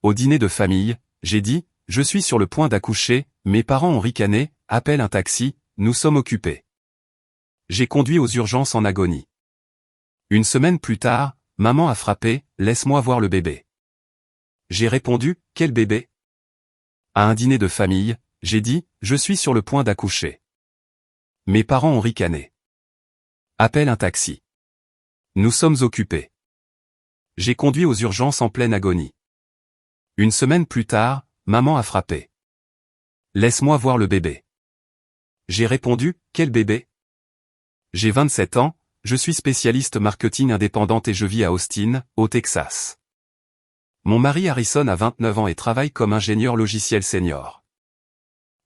Au dîner de famille, j'ai dit, je suis sur le point d'accoucher, mes parents ont ricané, appelle un taxi, nous sommes occupés. J'ai conduit aux urgences en agonie. Une semaine plus tard, maman a frappé, laisse-moi voir le bébé. J'ai répondu, quel bébé? À un dîner de famille, j'ai dit, je suis sur le point d'accoucher. Mes parents ont ricané. Appelle un taxi. Nous sommes occupés. J'ai conduit aux urgences en pleine agonie. Une semaine plus tard, maman a frappé. Laisse-moi voir le bébé. J'ai répondu, quel bébé? J'ai 27 ans, je suis spécialiste marketing indépendante et je vis à Austin, au Texas. Mon mari Harrison a 29 ans et travaille comme ingénieur logiciel senior.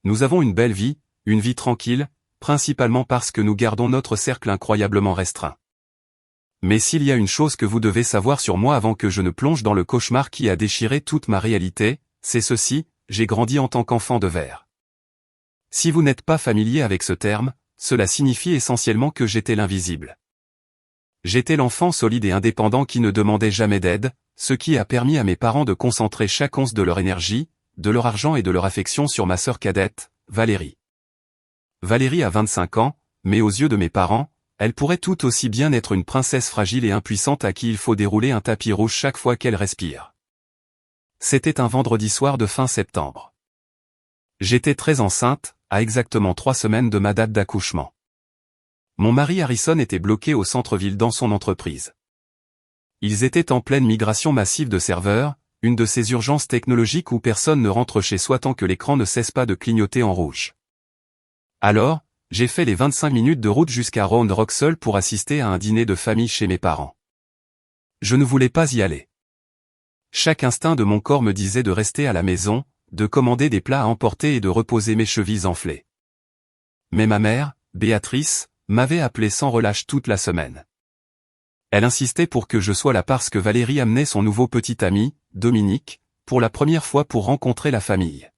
Nous avons une belle vie, une vie tranquille, principalement parce que nous gardons notre cercle incroyablement restreint. Mais s'il y a une chose que vous devez savoir sur moi avant que je ne plonge dans le cauchemar qui a déchiré toute ma réalité, c'est ceci, j'ai grandi en tant qu'enfant de verre. Si vous n'êtes pas familier avec ce terme, cela signifie essentiellement que j'étais l'invisible. J'étais l'enfant solide et indépendant qui ne demandait jamais d'aide, ce qui a permis à mes parents de concentrer chaque once de leur énergie, de leur argent et de leur affection sur ma sœur cadette, Valérie. Valérie a 25 ans, mais aux yeux de mes parents, elle pourrait tout aussi bien être une princesse fragile et impuissante à qui il faut dérouler un tapis rouge chaque fois qu'elle respire. C'était un vendredi soir de fin septembre. J'étais très enceinte, à exactement 3 semaines de ma date d'accouchement. Mon mari Harrison était bloqué au centre-ville dans son entreprise. Ils étaient en pleine migration massive de serveurs, une de ces urgences technologiques où personne ne rentre chez soi tant que l'écran ne cesse pas de clignoter en rouge. Alors, j'ai fait les 25 minutes de route jusqu'à Round Rock seul pour assister à un dîner de famille chez mes parents. Je ne voulais pas y aller. Chaque instinct de mon corps me disait de rester à la maison, de commander des plats à emporter et de reposer mes chevilles enflées. Mais ma mère, Béatrice, m'avait appelé sans relâche toute la semaine. Elle insistait pour que je sois là parce que Valérie amenait son nouveau petit ami, Dominique, pour la première fois pour rencontrer la famille.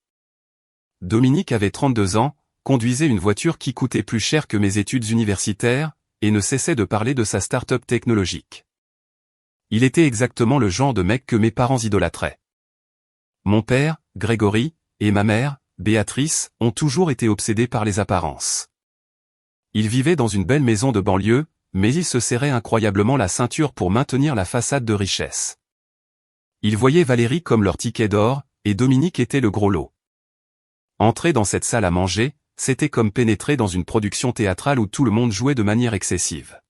Dominique avait 32 ans, conduisait une voiture qui coûtait plus cher que mes études universitaires, et ne cessait de parler de sa start-up technologique. Il était exactement le genre de mec que mes parents idolâtraient. Mon père, Grégory, et ma mère, Béatrice, ont toujours été obsédés par les apparences. Ils vivaient dans une belle maison de banlieue, mais ils se serraient incroyablement la ceinture pour maintenir la façade de richesse. Ils voyaient Valérie comme leur ticket d'or, et Dominique était le gros lot. Entrer dans cette salle à manger, c'était comme pénétrer dans une production théâtrale où tout le monde jouait de manière excessive.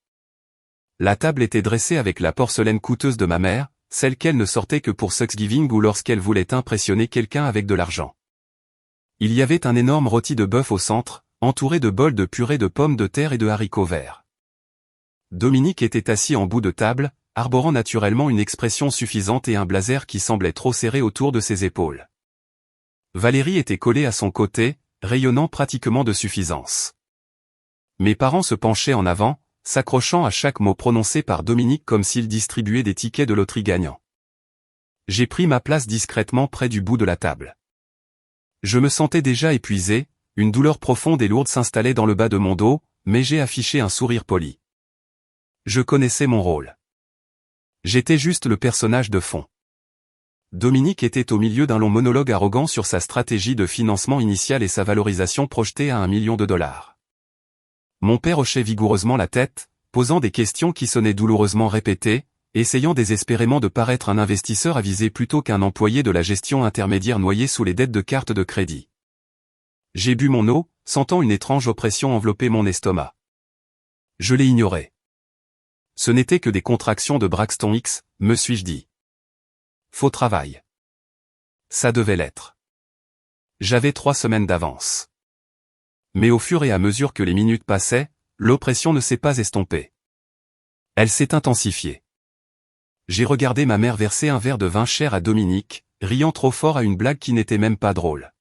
La table était dressée avec la porcelaine coûteuse de ma mère, celle qu'elle ne sortait que pour Thanksgiving ou lorsqu'elle voulait impressionner quelqu'un avec de l'argent. Il y avait un énorme rôti de bœuf au centre, entouré de bols de purée de pommes de terre et de haricots verts. Dominique était assis en bout de table, arborant naturellement une expression suffisante et un blazer qui semblait trop serré autour de ses épaules. Valérie était collée à son côté, rayonnant pratiquement de suffisance. Mes parents se penchaient en avant, s'accrochant à chaque mot prononcé par Dominique comme s'il distribuait des tickets de loterie gagnants. J'ai pris ma place discrètement près du bout de la table. Je me sentais déjà épuisé, une douleur profonde et lourde s'installait dans le bas de mon dos, mais j'ai affiché un sourire poli. Je connaissais mon rôle. J'étais juste le personnage de fond. Dominique était au milieu d'un long monologue arrogant sur sa stratégie de financement initial et sa valorisation projetée à $1 million. Mon père hochait vigoureusement la tête, posant des questions qui sonnaient douloureusement répétées, essayant désespérément de paraître un investisseur avisé plutôt qu'un employé de la gestion intermédiaire noyé sous les dettes de cartes de crédit. J'ai bu mon eau, sentant une étrange oppression envelopper mon estomac. Je l'ai ignoré. Ce n'était que des contractions de Braxton X, me suis-je dit. Faux travail. Ça devait l'être. J'avais 3 semaines d'avance. Mais au fur et à mesure que les minutes passaient, l'oppression ne s'est pas estompée. Elle s'est intensifiée. J'ai regardé ma mère verser un verre de vin cher à Dominique, riant trop fort à une blague qui n'était même pas drôle.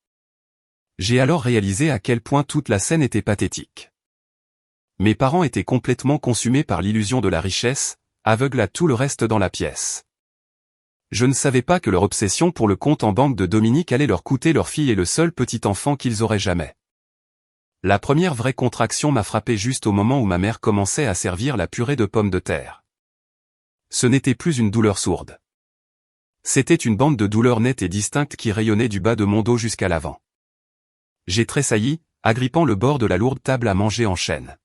J'ai alors réalisé à quel point toute la scène était pathétique. Mes parents étaient complètement consumés par l'illusion de la richesse, aveugles à tout le reste dans la pièce. Je ne savais pas que leur obsession pour le compte en banque de Dominique allait leur coûter leur fille et le seul petit enfant qu'ils auraient jamais. La première vraie contraction m'a frappé juste au moment où ma mère commençait à servir la purée de pommes de terre. Ce n'était plus une douleur sourde. C'était une bande de douleur nette et distincte qui rayonnait du bas de mon dos jusqu'à l'avant. J'ai tressailli, agrippant le bord de la lourde table à manger en chaîne.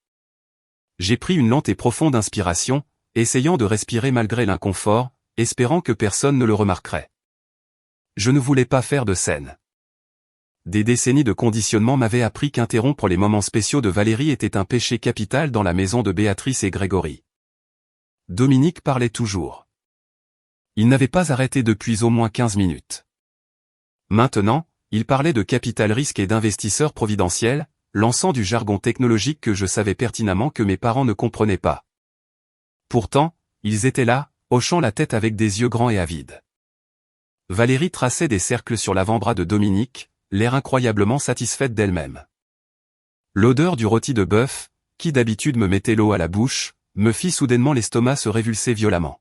J'ai pris une lente et profonde inspiration, essayant de respirer malgré l'inconfort, espérant que personne ne le remarquerait. Je ne voulais pas faire de scène. Des décennies de conditionnement m'avaient appris qu'interrompre les moments spéciaux de Valérie était un péché capital dans la maison de Béatrice et Grégory. Dominique parlait toujours. Il n'avait pas arrêté depuis au moins 15 minutes. Maintenant, il parlait de capital risque et d'investisseurs providentiels, lançant du jargon technologique que je savais pertinemment que mes parents ne comprenaient pas. Pourtant, ils étaient là, hochant la tête avec des yeux grands et avides. Valérie traçait des cercles sur l'avant-bras de Dominique, l'air incroyablement satisfaite d'elle-même. L'odeur du rôti de bœuf, qui d'habitude me mettait l'eau à la bouche, me fit soudainement l'estomac se révulser violemment.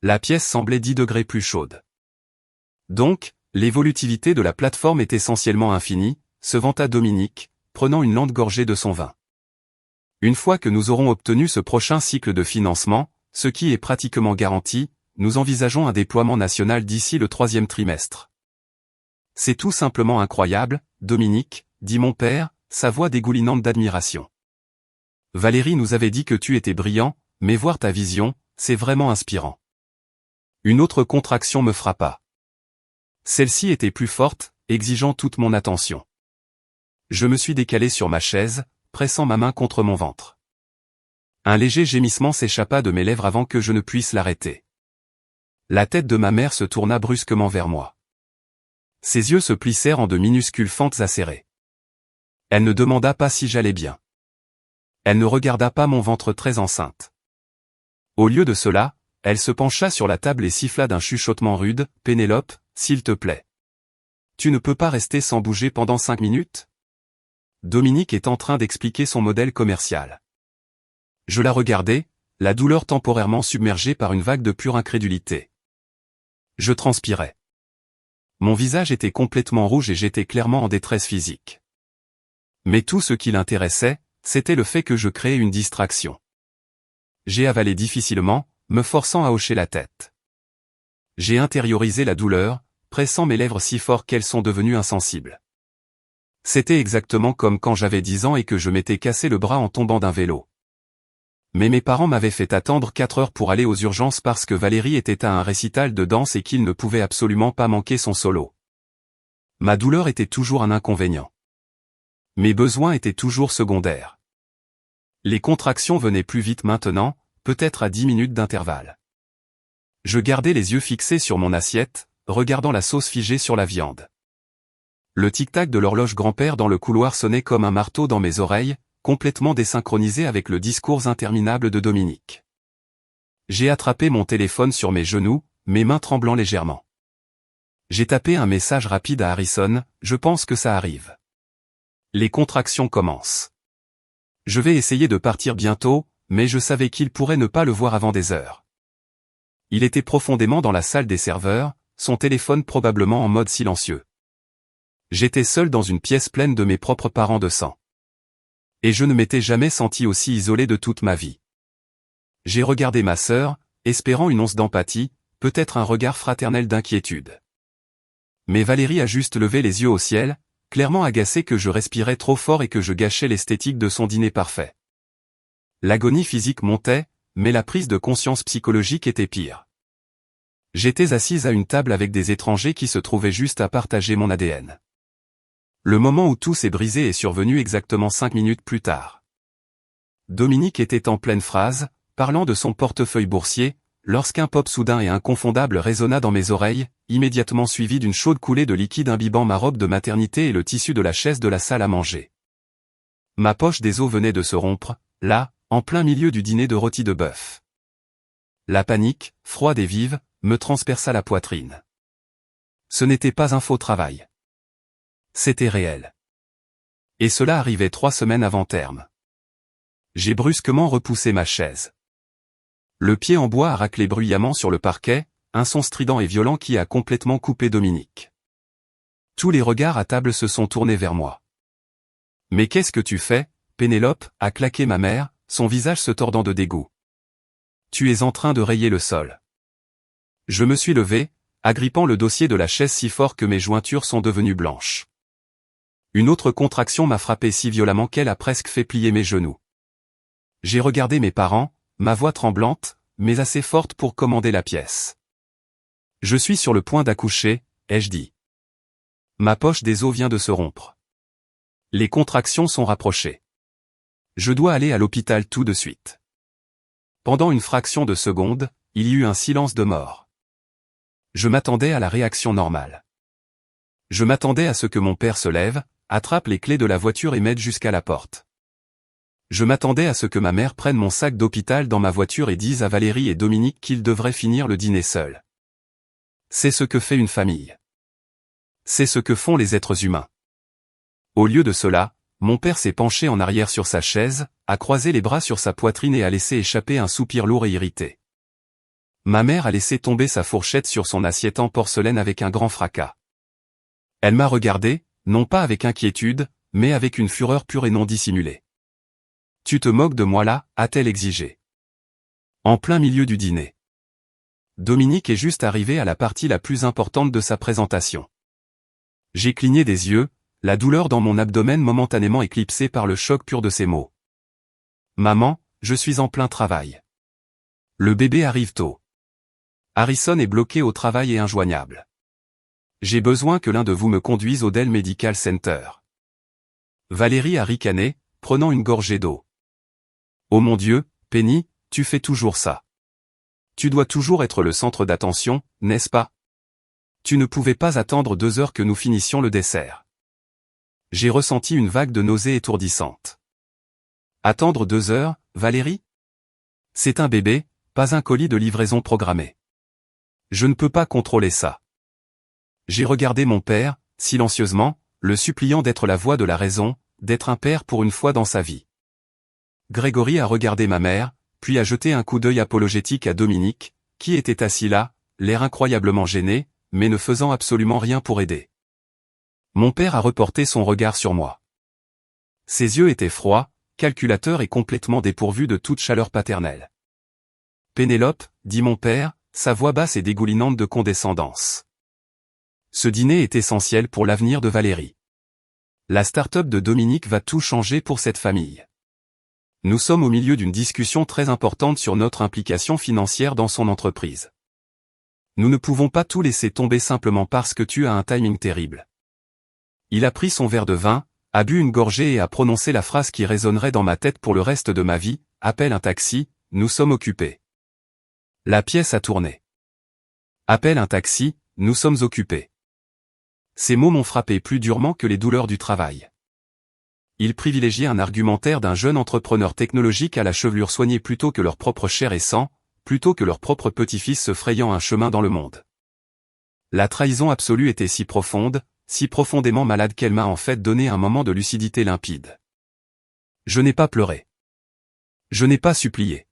La pièce semblait 10 degrés plus chaude. Donc, l'évolutivité de la plateforme est essentiellement infinie, se vanta Dominique, prenant une lente gorgée de son vin. Une fois que nous aurons obtenu ce prochain cycle de financement, ce qui est pratiquement garanti, nous envisageons un déploiement national d'ici le 3e trimestre. C'est tout simplement incroyable, Dominique, dit mon père, sa voix dégoulinante d'admiration. Valérie nous avait dit que tu étais brillant, mais voir ta vision, c'est vraiment inspirant. Une autre contraction me frappa. Celle-ci était plus forte, exigeant toute mon attention. Je me suis décalé sur ma chaise, pressant ma main contre mon ventre. Un léger gémissement s'échappa de mes lèvres avant que je ne puisse l'arrêter. La tête de ma mère se tourna brusquement vers moi. Ses yeux se plissèrent en de minuscules fentes acérées. Elle ne demanda pas si j'allais bien. Elle ne regarda pas mon ventre très enceinte. Au lieu de cela, elle se pencha sur la table et siffla d'un chuchotement rude, « Pénélope, s'il te plaît. Tu ne peux pas rester sans bouger pendant 5 minutes ?» Dominique est en train d'expliquer son modèle commercial. Je la regardais, la douleur temporairement submergée par une vague de pure incrédulité. Je transpirais. Mon visage était complètement rouge et j'étais clairement en détresse physique. Mais tout ce qui l'intéressait, c'était le fait que je créais une distraction. J'ai avalé difficilement, me forçant à hocher la tête. J'ai intériorisé la douleur, pressant mes lèvres si fort qu'elles sont devenues insensibles. C'était exactement comme quand j'avais 10 ans et que je m'étais cassé le bras en tombant d'un vélo. Mais mes parents m'avaient fait attendre 4 heures pour aller aux urgences parce que Valérie était à un récital de danse et qu'il ne pouvait absolument pas manquer son solo. Ma douleur était toujours un inconvénient. Mes besoins étaient toujours secondaires. Les contractions venaient plus vite maintenant, peut-être à 10 minutes d'intervalle. Je gardais les yeux fixés sur mon assiette, regardant la sauce figée sur la viande. Le tic-tac de l'horloge grand-père dans le couloir sonnait comme un marteau dans mes oreilles, complètement désynchronisé avec le discours interminable de Dominique. J'ai attrapé mon téléphone sur mes genoux, mes mains tremblant légèrement. J'ai tapé un message rapide à Harrison, « Je pense que ça arrive. Les contractions commencent. Je vais essayer de partir bientôt, mais je savais qu'il pourrait ne pas le voir avant des heures. » Il était profondément dans la salle des serveurs, son téléphone probablement en mode silencieux. J'étais seul dans une pièce pleine de mes propres parents de sang. Et je ne m'étais jamais senti aussi isolé de toute ma vie. J'ai regardé ma sœur, espérant une once d'empathie, peut-être un regard fraternel d'inquiétude. Mais Valérie a juste levé les yeux au ciel, clairement agacée que je respirais trop fort et que je gâchais l'esthétique de son dîner parfait. L'agonie physique montait, mais la prise de conscience psychologique était pire. J'étais assise à une table avec des étrangers qui se trouvaient juste à partager mon ADN. Le moment où tout s'est brisé est survenu exactement 5 minutes plus tard. Dominique était en pleine phrase, parlant de son portefeuille boursier, lorsqu'un pop soudain et inconfondable résonna dans mes oreilles, immédiatement suivi d'une chaude coulée de liquide imbibant ma robe de maternité et le tissu de la chaise de la salle à manger. Ma poche des os venait de se rompre, là, en plein milieu du dîner de rôti de bœuf. La panique, froide et vive, me transperça la poitrine. Ce n'était pas un faux travail. C'était réel. Et cela arrivait 3 semaines avant terme. J'ai brusquement repoussé ma chaise. Le pied en bois a raclé bruyamment sur le parquet, un son strident et violent qui a complètement coupé Dominique. Tous les regards à table se sont tournés vers moi. « Mais qu'est-ce que tu fais, Pénélope » a claqué ma mère, son visage se tordant de dégoût. « Tu es en train de rayer le sol. » Je me suis levé, agrippant le dossier de la chaise si fort que mes jointures sont devenues blanches. Une autre contraction m'a frappé si violemment qu'elle a presque fait plier mes genoux. J'ai regardé mes parents, ma voix tremblante, mais assez forte pour commander la pièce. Je suis sur le point d'accoucher, ai-je dit. Ma poche des os vient de se rompre. Les contractions sont rapprochées. Je dois aller à l'hôpital tout de suite. Pendant une fraction de seconde, il y eut un silence de mort. Je m'attendais à la réaction normale. Je m'attendais à ce que mon père se lève, attrape les clés de la voiture et m'aide jusqu'à la porte. Je m'attendais à ce que ma mère prenne mon sac d'hôpital dans ma voiture et dise à Valérie et Dominique qu'ils devraient finir le dîner seuls. C'est ce que fait une famille. C'est ce que font les êtres humains. Au lieu de cela, mon père s'est penché en arrière sur sa chaise, a croisé les bras sur sa poitrine et a laissé échapper un soupir lourd et irrité. Ma mère a laissé tomber sa fourchette sur son assiette en porcelaine avec un grand fracas. Elle m'a regardé, non pas avec inquiétude, mais avec une fureur pure et non dissimulée. « Tu te moques de moi là » a-t-elle exigé. En plein milieu du dîner. Dominique est juste arrivé à la partie la plus importante de sa présentation. J'ai cligné des yeux, la douleur dans mon abdomen momentanément éclipsée par le choc pur de ses mots. « Maman, je suis en plein travail. Le bébé arrive tôt. Harrison est bloqué au travail et injoignable. J'ai besoin que l'un de vous me conduise au Dell Medical Center. » Valérie a ricané, prenant une gorgée d'eau. « Oh mon Dieu, Penny, tu fais toujours ça. Tu dois toujours être le centre d'attention, n'est-ce pas? Tu ne pouvais pas attendre 2 heures que nous finissions le dessert. » J'ai ressenti une vague de nausée étourdissante. Attendre 2 heures, Valérie? C'est un bébé, pas un colis de livraison programmé. Je ne peux pas contrôler ça. J'ai regardé mon père, silencieusement, le suppliant d'être la voix de la raison, d'être un père pour une fois dans sa vie. Grégory a regardé ma mère, puis a jeté un coup d'œil apologétique à Dominique, qui était assis là, l'air incroyablement gêné, mais ne faisant absolument rien pour aider. Mon père a reporté son regard sur moi. Ses yeux étaient froids, calculateurs et complètement dépourvus de toute chaleur paternelle. « Pénélope, » dit mon père, sa voix basse et dégoulinante de condescendance. Ce dîner est essentiel pour l'avenir de Valérie. La start-up de Dominique va tout changer pour cette famille. Nous sommes au milieu d'une discussion très importante sur notre implication financière dans son entreprise. Nous ne pouvons pas tout laisser tomber simplement parce que tu as un timing terrible. Il a pris son verre de vin, a bu une gorgée et a prononcé la phrase qui résonnerait dans ma tête pour le reste de ma vie, « Appelle un taxi, nous sommes occupés. » La pièce a tourné. « Appelle un taxi, nous sommes occupés. » Ces mots m'ont frappé plus durement que les douleurs du travail. Ils privilégiaient un argumentaire d'un jeune entrepreneur technologique à la chevelure soignée plutôt que leur propre chair et sang, plutôt que leur propre petit-fils se frayant un chemin dans le monde. La trahison absolue était si profonde, si profondément malade qu'elle m'a en fait donné un moment de lucidité limpide. Je n'ai pas pleuré. Je n'ai pas supplié.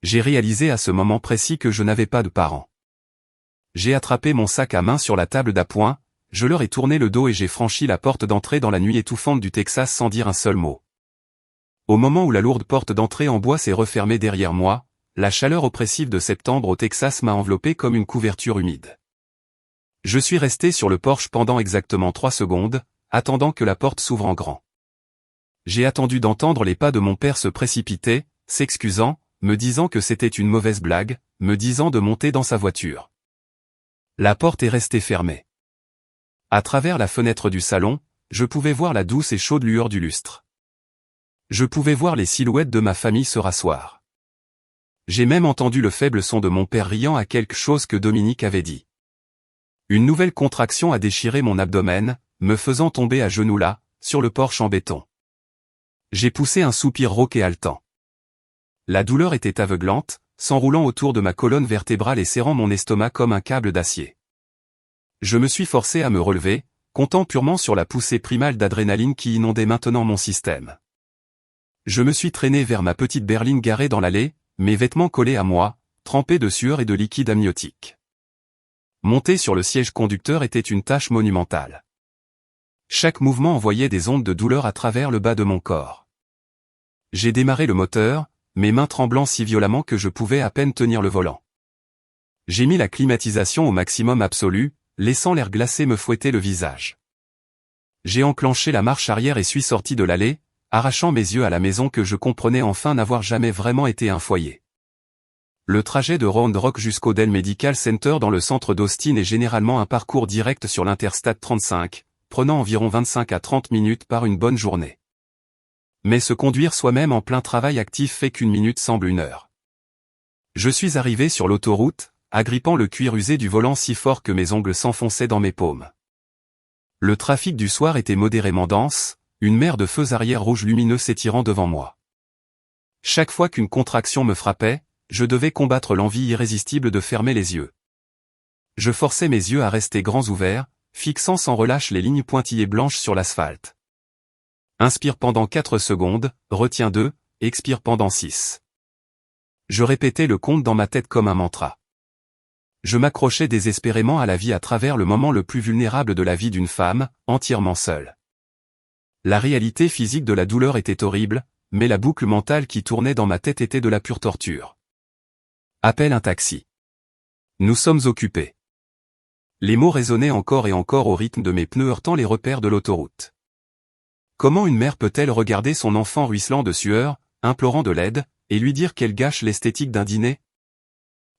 J'ai réalisé à ce moment précis que je n'avais pas de parents. J'ai attrapé mon sac à main sur la table d'appoint, je leur ai tourné le dos et j'ai franchi la porte d'entrée dans la nuit étouffante du Texas sans dire un seul mot. Au moment où la lourde porte d'entrée en bois s'est refermée derrière moi, la chaleur oppressive de septembre au Texas m'a enveloppé comme une couverture humide. Je suis resté sur le porche pendant exactement 3 secondes, attendant que la porte s'ouvre en grand. J'ai attendu d'entendre les pas de mon père se précipiter, s'excusant, me disant que c'était une mauvaise blague, me disant de monter dans sa voiture. La porte est restée fermée. À travers la fenêtre du salon, je pouvais voir la douce et chaude lueur du lustre. Je pouvais voir les silhouettes de ma famille se rasseoir. J'ai même entendu le faible son de mon père riant à quelque chose que Dominique avait dit. Une nouvelle contraction a déchiré mon abdomen, me faisant tomber à genoux là, sur le porche en béton. J'ai poussé un soupir rauque et haletant. La douleur était aveuglante, s'enroulant autour de ma colonne vertébrale et serrant mon estomac comme un câble d'acier. Je me suis forcé à me relever, comptant purement sur la poussée primale d'adrénaline qui inondait maintenant mon système. Je me suis traîné vers ma petite berline garée dans l'allée, mes vêtements collés à moi, trempés de sueur et de liquide amniotique. Monter sur le siège conducteur était une tâche monumentale. Chaque mouvement envoyait des ondes de douleur à travers le bas de mon corps. J'ai démarré le moteur, mes mains tremblant si violemment que je pouvais à peine tenir le volant. J'ai mis la climatisation au maximum absolu, laissant l'air glacé me fouetter le visage. J'ai enclenché la marche arrière et suis sorti de l'allée, arrachant mes yeux à la maison que je comprenais enfin n'avoir jamais vraiment été un foyer. Le trajet de Round Rock jusqu'au Dell Medical Center dans le centre d'Austin est généralement un parcours direct sur l'Interstate 35, prenant environ 25 à 30 minutes par une bonne journée. Mais se conduire soi-même en plein travail actif fait qu'une minute semble une heure. Je suis arrivé sur l'autoroute, agrippant le cuir usé du volant si fort que mes ongles s'enfonçaient dans mes paumes. Le trafic du soir était modérément dense, une mer de feux arrière rouges lumineux s'étirant devant moi. Chaque fois qu'une contraction me frappait, je devais combattre l'envie irrésistible de fermer les yeux. Je forçais mes yeux à rester grands ouverts, fixant sans relâche les lignes pointillées blanches sur l'asphalte. Inspire pendant 4 secondes, retiens 2, expire pendant 6. Je répétais le compte dans ma tête comme un mantra. Je m'accrochais désespérément à la vie à travers le moment le plus vulnérable de la vie d'une femme, entièrement seule. La réalité physique de la douleur était horrible, mais la boucle mentale qui tournait dans ma tête était de la pure torture. Appelle un taxi. Nous sommes occupés. Les mots résonnaient encore et encore au rythme de mes pneus heurtant les repères de l'autoroute. Comment une mère peut-elle regarder son enfant ruisselant de sueur, implorant de l'aide, et lui dire qu'elle gâche l'esthétique d'un dîner?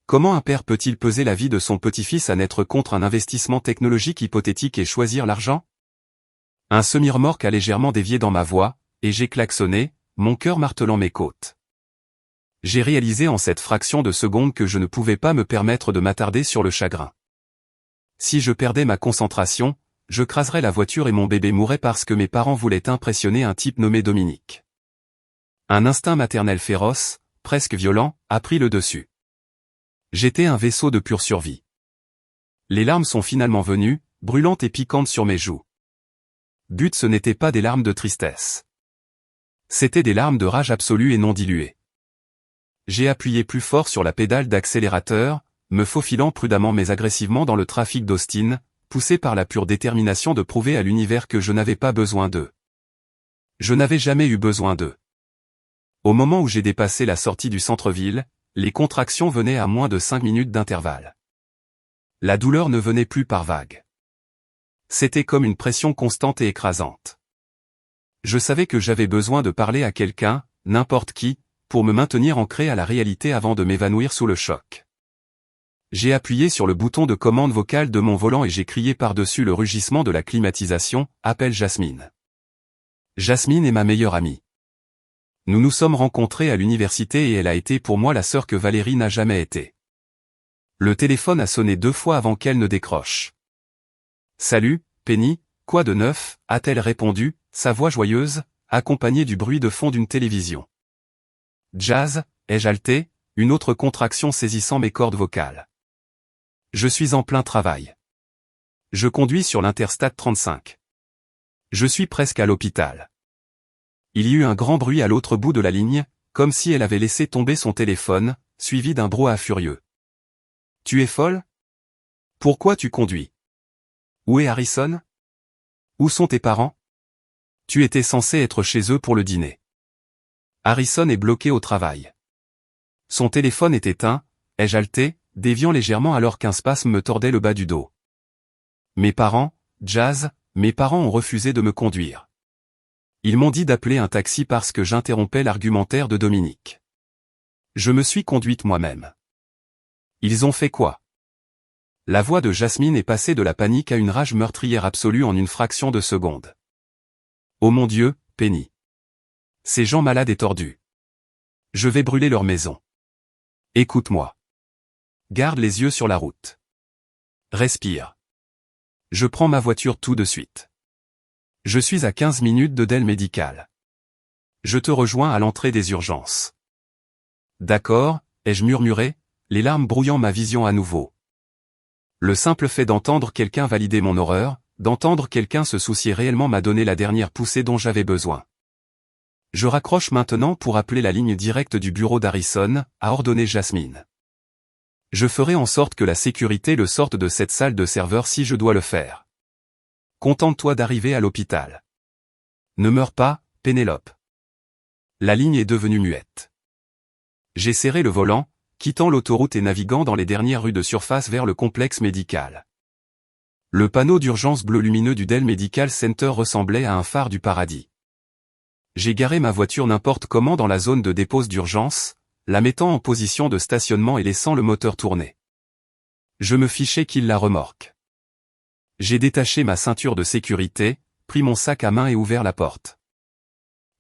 Comment un père peut-il peser la vie de son petit-fils à n'être contre un investissement technologique hypothétique et choisir l'argent? Un semi-remorque a légèrement dévié dans ma voie, et j'ai klaxonné, mon cœur martelant mes côtes. J'ai réalisé en cette fraction de seconde que je ne pouvais pas me permettre de m'attarder sur le chagrin. Si je perdais ma concentration, je craserais la voiture et mon bébé mourrait parce que mes parents voulaient impressionner un type nommé Dominique. Un instinct maternel féroce, presque violent, a pris le dessus. J'étais un vaisseau de pure survie. Les larmes sont finalement venues, brûlantes et piquantes sur mes joues. But, ce n'étaient pas des larmes de tristesse. C'étaient des larmes de rage absolue et non diluées. J'ai appuyé plus fort sur la pédale d'accélérateur, me faufilant prudemment mais agressivement dans le trafic d'Austin, poussé par la pure détermination de prouver à l'univers que je n'avais pas besoin d'eux. Je n'avais jamais eu besoin d'eux. Au moment où j'ai dépassé la sortie du centre-ville, les contractions venaient à moins de 5 minutes d'intervalle. La douleur ne venait plus par vagues. C'était comme une pression constante et écrasante. Je savais que j'avais besoin de parler à quelqu'un, n'importe qui, pour me maintenir ancré à la réalité avant de m'évanouir sous le choc. J'ai appuyé sur le bouton de commande vocale de mon volant et j'ai crié par-dessus le rugissement de la climatisation, « Appelle Jasmine ». Jasmine est ma meilleure amie. Nous nous sommes rencontrés à l'université et elle a été pour moi la sœur que Valérie n'a jamais été. Le téléphone a sonné 2 fois avant qu'elle ne décroche. « Salut, Penny, quoi de neuf ?» a-t-elle répondu, sa voix joyeuse, accompagnée du bruit de fond d'une télévision. « Jazz ?» ai-je haleté, une autre contraction saisissant mes cordes vocales. Je suis en plein travail. Je conduis sur l'Interstate 35. Je suis presque à l'hôpital. Il y eut un grand bruit à l'autre bout de la ligne, comme si elle avait laissé tomber son téléphone, suivi d'un brouhaha furieux. « Tu es folle? Pourquoi tu conduis? Où est Harrison? Où sont tes parents? Tu étais censé être chez eux pour le dîner. Harrison est bloqué au travail. Son téléphone est éteint, ai-je haleté, déviant légèrement alors qu'un spasme me tordait le bas du dos. Mes parents, Jazz, mes parents ont refusé de me conduire. Ils m'ont dit d'appeler un taxi parce que j'interrompais l'argumentaire de Dominique. Je me suis conduite moi-même. Ils ont fait quoi? La voix de Jasmine est passée de la panique à une rage meurtrière absolue en une fraction de seconde. Oh mon Dieu, Penny. Ces gens malades et tordus. Je vais brûler leur maison. Écoute-moi. Garde les yeux sur la route. Respire. Je prends ma voiture tout de suite. Je suis à 15 minutes de Dell Medical. Je te rejoins à l'entrée des urgences. D'accord, ai-je murmuré, les larmes brouillant ma vision à nouveau. Le simple fait d'entendre quelqu'un valider mon horreur, d'entendre quelqu'un se soucier réellement m'a donné la dernière poussée dont j'avais besoin. Je raccroche maintenant pour appeler la ligne directe du bureau d'Harrison, a ordonné Jasmine. Je ferai en sorte que la sécurité le sorte de cette salle de serveur si je dois le faire. Contente-toi d'arriver à l'hôpital. Ne meurs pas, Pénélope. La ligne est devenue muette. J'ai serré le volant, quittant l'autoroute et naviguant dans les dernières rues de surface vers le complexe médical. Le panneau d'urgence bleu lumineux du Dell Medical Center ressemblait à un phare du paradis. J'ai garé ma voiture n'importe comment dans la zone de dépose d'urgence, la mettant en position de stationnement et laissant le moteur tourner. Je me fichais qu'il la remorque. J'ai détaché ma ceinture de sécurité, pris mon sac à main et ouvert la porte.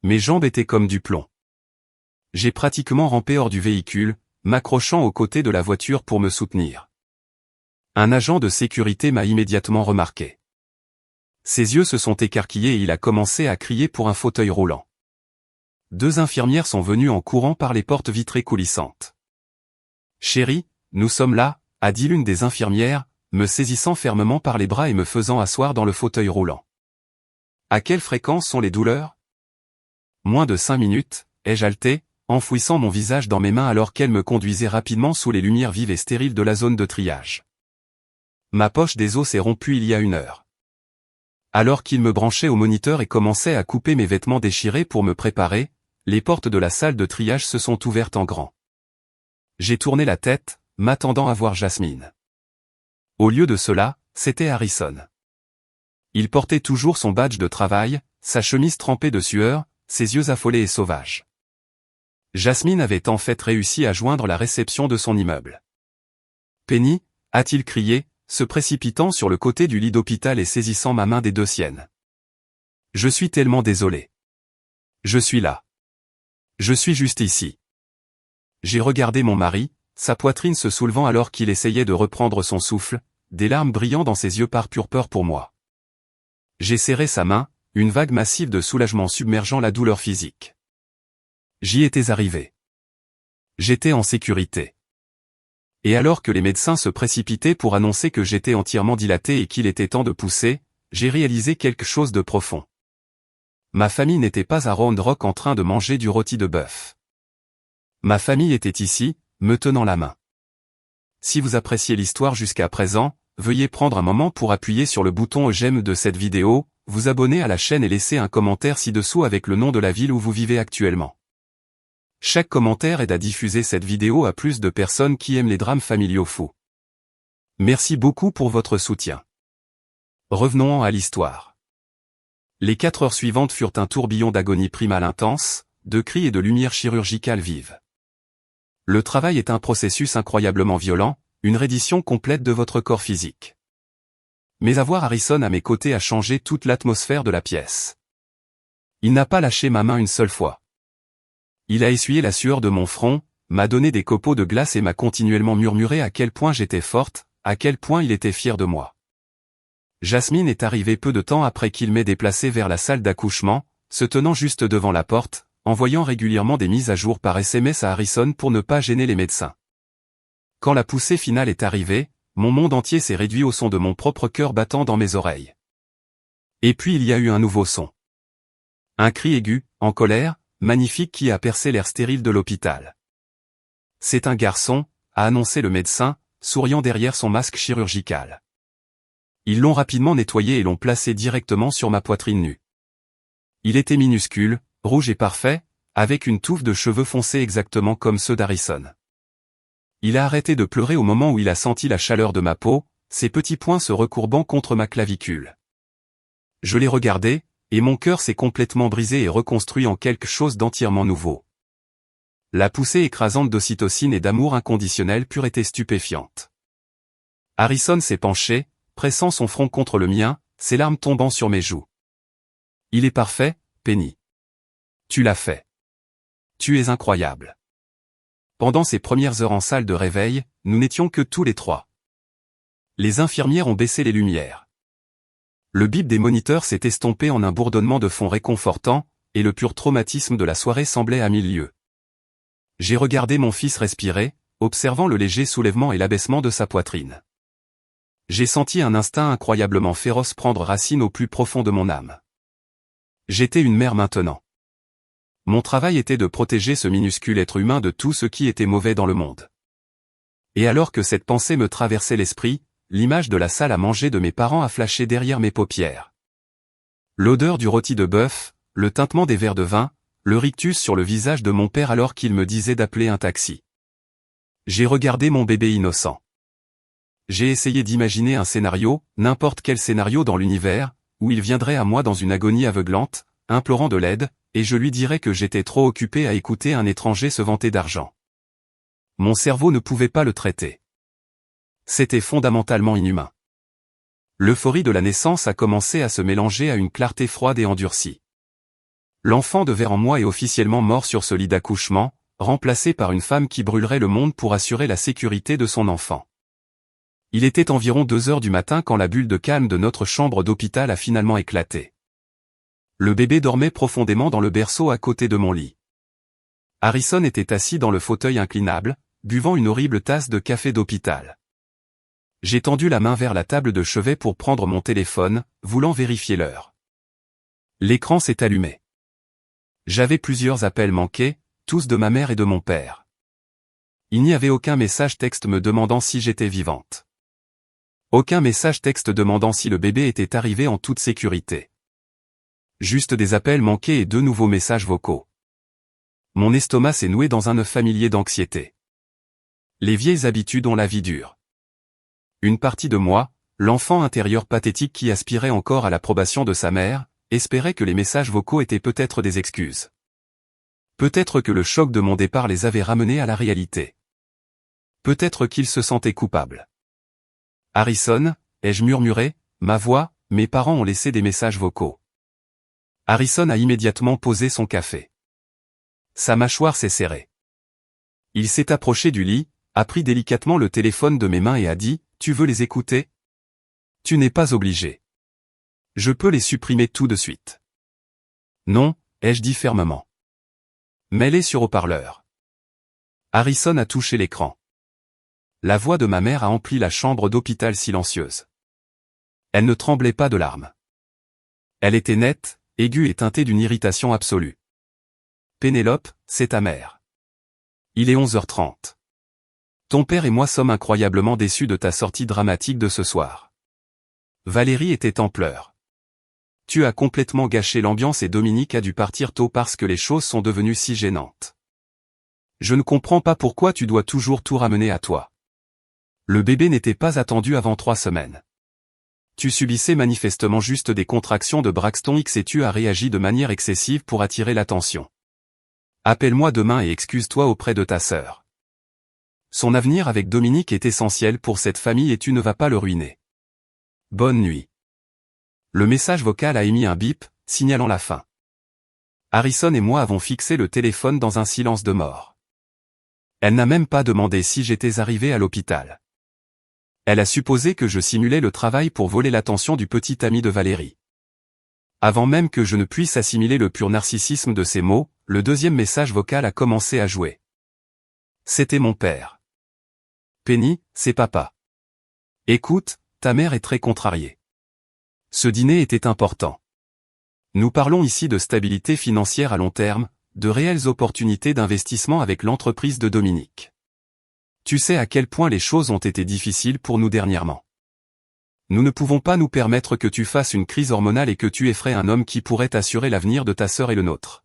Mes jambes étaient comme du plomb. J'ai pratiquement rampé hors du véhicule, m'accrochant aux côtés de la voiture pour me soutenir. Un agent de sécurité m'a immédiatement remarqué. Ses yeux se sont écarquillés et il a commencé à crier pour un fauteuil roulant. 2 infirmières sont venues en courant par les portes vitrées coulissantes. « Chérie, nous sommes là », a dit l'une des infirmières, me saisissant fermement par les bras et me faisant asseoir dans le fauteuil roulant. « À quelle fréquence sont les douleurs ? » Moins de 5 minutes, ai-je haleté, enfouissant mon visage dans mes mains alors qu'elle me conduisait rapidement sous les lumières vives et stériles de la zone de triage. Ma poche des os s'est rompue il y a 1 heure. Alors qu'il me branchait au moniteur et commençait à couper mes vêtements déchirés pour me préparer, les portes de la salle de triage se sont ouvertes en grand. J'ai tourné la tête, m'attendant à voir Jasmine. Au lieu de cela, c'était Harrison. Il portait toujours son badge de travail, sa chemise trempée de sueur, ses yeux affolés et sauvages. Jasmine avait en fait réussi à joindre la réception de son immeuble. « Penny » a-t-il crié, se précipitant sur le côté du lit d'hôpital et saisissant ma main des 2 siennes. « Je suis tellement désolé. Je suis là. Je suis juste ici. » J'ai regardé mon mari, sa poitrine se soulevant alors qu'il essayait de reprendre son souffle, des larmes brillant dans ses yeux par pure peur pour moi. J'ai serré sa main, une vague massive de soulagement submergeant la douleur physique. J'y étais arrivé. J'étais en sécurité. Et alors que les médecins se précipitaient pour annoncer que j'étais entièrement dilaté et qu'il était temps de pousser, j'ai réalisé quelque chose de profond. Ma famille n'était pas à Round Rock en train de manger du rôti de bœuf. Ma famille était ici, me tenant la main. Si vous appréciez l'histoire jusqu'à présent, veuillez prendre un moment pour appuyer sur le bouton j'aime de cette vidéo, vous abonner à la chaîne et laisser un commentaire ci-dessous avec le nom de la ville où vous vivez actuellement. Chaque commentaire aide à diffuser cette vidéo à plus de personnes qui aiment les drames familiaux fous. Merci beaucoup pour votre soutien. Revenons à l'histoire. Les 4 heures suivantes furent un tourbillon d'agonie primale intense, de cris et de lumière chirurgicale vive. Le travail est un processus incroyablement violent, une reddition complète de votre corps physique. Mais avoir Harrison à mes côtés a changé toute l'atmosphère de la pièce. Il n'a pas lâché ma main une seule fois. Il a essuyé la sueur de mon front, m'a donné des copeaux de glace et m'a continuellement murmuré à quel point j'étais forte, à quel point il était fier de moi. Jasmine est arrivée peu de temps après qu'il m'ait déplacé vers la salle d'accouchement, se tenant juste devant la porte, envoyant régulièrement des mises à jour par SMS à Harrison pour ne pas gêner les médecins. Quand la poussée finale est arrivée, mon monde entier s'est réduit au son de mon propre cœur battant dans mes oreilles. Et puis il y a eu un nouveau son. Un cri aigu, en colère, magnifique qui a percé l'air stérile de l'hôpital. « C'est un garçon », a annoncé le médecin, souriant derrière son masque chirurgical. Ils l'ont rapidement nettoyé et l'ont placé directement sur ma poitrine nue. Il était minuscule, rouge et parfait, avec une touffe de cheveux foncés exactement comme ceux d'Harrison. Il a arrêté de pleurer au moment où il a senti la chaleur de ma peau, ses petits poings se recourbant contre ma clavicule. Je l'ai regardé, et mon cœur s'est complètement brisé et reconstruit en quelque chose d'entièrement nouveau. La poussée écrasante d'ocytocine et d'amour inconditionnel pur était stupéfiante. Harrison s'est penché, pressant son front contre le mien, ses larmes tombant sur mes joues. « Il est parfait, Penny. Tu l'as fait. Tu es incroyable. » Pendant ces premières heures en salle de réveil, nous n'étions que tous les 3. Les infirmières ont baissé les lumières. Le bip des moniteurs s'est estompé en un bourdonnement de fond réconfortant, et le pur traumatisme de la soirée semblait à 1000 lieues. J'ai regardé mon fils respirer, observant le léger soulèvement et l'abaissement de sa poitrine. J'ai senti un instinct incroyablement féroce prendre racine au plus profond de mon âme. J'étais une mère maintenant. Mon travail était de protéger ce minuscule être humain de tout ce qui était mauvais dans le monde. Et alors que cette pensée me traversait l'esprit, l'image de la salle à manger de mes parents a flashé derrière mes paupières. L'odeur du rôti de bœuf, le tintement des verres de vin, le rictus sur le visage de mon père alors qu'il me disait d'appeler un taxi. J'ai regardé mon bébé innocent. J'ai essayé d'imaginer un scénario, n'importe quel scénario dans l'univers, où il viendrait à moi dans une agonie aveuglante, implorant de l'aide, et je lui dirais que j'étais trop occupé à écouter un étranger se vanter d'argent. Mon cerveau ne pouvait pas le traiter. C'était fondamentalement inhumain. L'euphorie de la naissance a commencé à se mélanger à une clarté froide et endurcie. L'enfant de verre en moi est officiellement mort sur ce lit d'accouchement, remplacé par une femme qui brûlerait le monde pour assurer la sécurité de son enfant. Il était environ 2 heures du matin quand la bulle de calme de notre chambre d'hôpital a finalement éclaté. Le bébé dormait profondément dans le berceau à côté de mon lit. Harrison était assis dans le fauteuil inclinable, buvant une horrible tasse de café d'hôpital. J'ai tendu la main vers la table de chevet pour prendre mon téléphone, voulant vérifier l'heure. L'écran s'est allumé. J'avais plusieurs appels manqués, tous de ma mère et de mon père. Il n'y avait aucun message texte me demandant si j'étais vivante. Aucun message texte demandant si le bébé était arrivé en toute sécurité. Juste des appels manqués et 2 nouveaux messages vocaux. Mon estomac s'est noué dans un nœud familier d'anxiété. Les vieilles habitudes ont la vie dure. Une partie de moi, l'enfant intérieur pathétique qui aspirait encore à l'approbation de sa mère, espérait que les messages vocaux étaient peut-être des excuses. Peut-être que le choc de mon départ les avait ramenés à la réalité. Peut-être qu'il se sentait coupable. Harrison, ai-je murmuré, ma voix, mes parents ont laissé des messages vocaux. Harrison a immédiatement posé son café. Sa mâchoire s'est serrée. Il s'est approché du lit, a pris délicatement le téléphone de mes mains et a dit, « Tu veux les écouter ? Tu n'es pas obligé. Je peux les supprimer tout de suite. » Non, ai-je dit fermement. Mets-les sur haut-parleur. Harrison a touché l'écran. La voix de ma mère a empli la chambre d'hôpital silencieuse. Elle ne tremblait pas de larmes. Elle était nette, aiguë et teintée d'une irritation absolue. Pénélope, c'est ta mère. Il est 11h30. Ton père et moi sommes incroyablement déçus de ta sortie dramatique de ce soir. Valérie était en pleurs. Tu as complètement gâché l'ambiance et Dominique a dû partir tôt parce que les choses sont devenues si gênantes. Je ne comprends pas pourquoi tu dois toujours tout ramener à toi. Le bébé n'était pas attendu avant 3 semaines. Tu subissais manifestement juste des contractions de Braxton X et tu as réagi de manière excessive pour attirer l'attention. Appelle-moi demain et excuse-toi auprès de ta sœur. Son avenir avec Dominique est essentiel pour cette famille et tu ne vas pas le ruiner. Bonne nuit. Le message vocal a émis un bip, signalant la fin. Harrison et moi avons fixé le téléphone dans un silence de mort. Elle n'a même pas demandé si j'étais arrivé à l'hôpital. Elle a supposé que je simulais le travail pour voler l'attention du petit ami de Valérie. Avant même que je ne puisse assimiler le pur narcissisme de ces mots, le deuxième message vocal a commencé à jouer. C'était mon père. Penny, c'est papa. Écoute, ta mère est très contrariée. Ce dîner était important. Nous parlons ici de stabilité financière à long terme, de réelles opportunités d'investissement avec l'entreprise de Dominique. Tu sais à quel point les choses ont été difficiles pour nous dernièrement. Nous ne pouvons pas nous permettre que tu fasses une crise hormonale et que tu effraies un homme qui pourrait assurer l'avenir de ta sœur et le nôtre.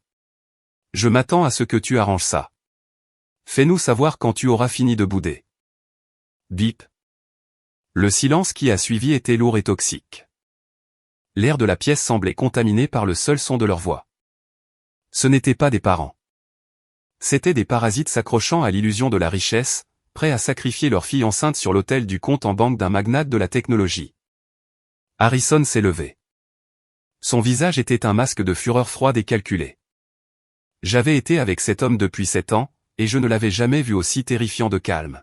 Je m'attends à ce que tu arranges ça. Fais-nous savoir quand tu auras fini de bouder. Bip. Le silence qui a suivi était lourd et toxique. L'air de la pièce semblait contaminé par le seul son de leur voix. Ce n'étaient pas des parents. C'étaient des parasites s'accrochant à l'illusion de la richesse, prêts à sacrifier leur fille enceinte sur l'autel du compte en banque d'un magnate de la technologie. Harrison s'est levé. Son visage était un masque de fureur froide et calculée. J'avais été avec cet homme depuis 7 ans, et je ne l'avais jamais vu aussi terrifiant de calme.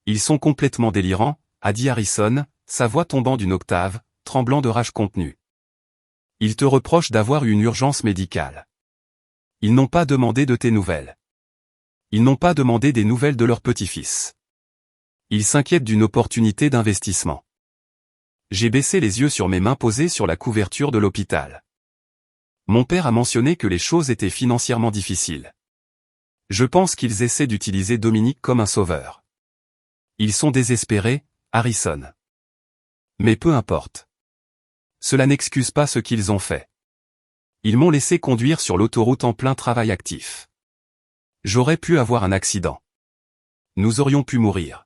Ils sont complètement délirants, a dit Harrison, sa voix tombant d'une octave, tremblant de rage contenue. Ils te reprochent d'avoir eu une urgence médicale. Ils n'ont pas demandé de tes nouvelles. Ils n'ont pas demandé des nouvelles de leur petit-fils. Ils s'inquiètent d'une opportunité d'investissement. J'ai baissé les yeux sur mes mains posées sur la couverture de l'hôpital. Mon père a mentionné que les choses étaient financièrement difficiles. Je pense qu'ils essaient d'utiliser Dominique comme un sauveur. Ils sont désespérés, Harrison. Mais peu importe. Cela n'excuse pas ce qu'ils ont fait. Ils m'ont laissé conduire sur l'autoroute en plein travail actif. J'aurais pu avoir un accident. Nous aurions pu mourir.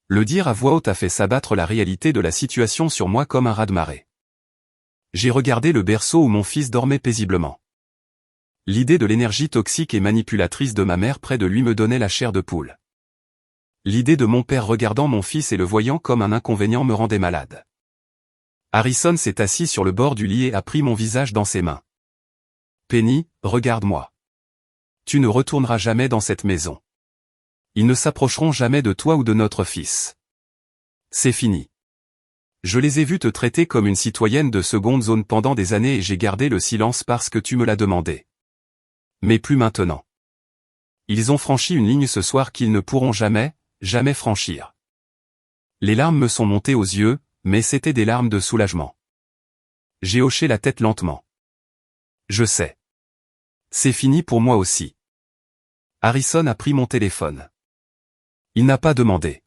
Le dire à voix haute a fait s'abattre la réalité de la situation sur moi comme un raz-de-marée. J'ai regardé le berceau où mon fils dormait paisiblement. L'idée de l'énergie toxique et manipulatrice de ma mère près de lui me donnait la chair de poule. L'idée de mon père regardant mon fils et le voyant comme un inconvénient me rendait malade. Harrison s'est assis sur le bord du lit et a pris mon visage dans ses mains. Penny, regarde-moi. Tu ne retourneras jamais dans cette maison. Ils ne s'approcheront jamais de toi ou de notre fils. C'est fini. Je les ai vus te traiter comme une citoyenne de seconde zone pendant des années et j'ai gardé le silence parce que tu me l'as demandé. Mais plus maintenant. Ils ont franchi une ligne ce soir qu'ils ne pourront jamais, jamais franchir. Les larmes me sont montées aux yeux, mais c'étaient des larmes de soulagement. J'ai hoché la tête lentement. Je sais. C'est fini pour moi aussi. Harrison a pris mon téléphone. Il n'a pas demandé.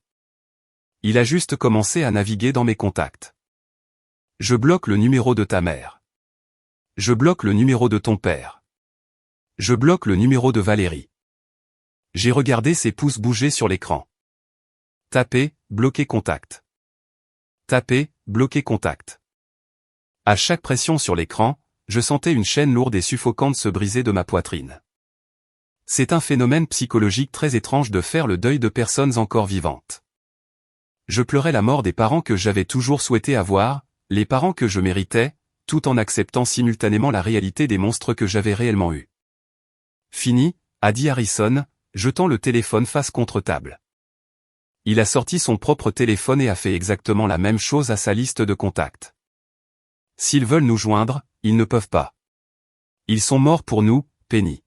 Il a juste commencé à naviguer dans mes contacts. Je bloque le numéro de ta mère. Je bloque le numéro de ton père. Je bloque le numéro de Valérie. J'ai regardé ses pouces bouger sur l'écran. Taper, bloquer contact. Taper, bloquer contact. À chaque pression sur l'écran, je sentais une chaîne lourde et suffocante se briser de ma poitrine. C'est un phénomène psychologique très étrange de faire le deuil de personnes encore vivantes. Je pleurais la mort des parents que j'avais toujours souhaité avoir, les parents que je méritais, tout en acceptant simultanément la réalité des monstres que j'avais réellement eus. Fini, a dit Harrison, jetant le téléphone face contre table. Il a sorti son propre téléphone et a fait exactement la même chose à sa liste de contacts. S'ils veulent nous joindre, ils ne peuvent pas. Ils sont morts pour nous, Penny.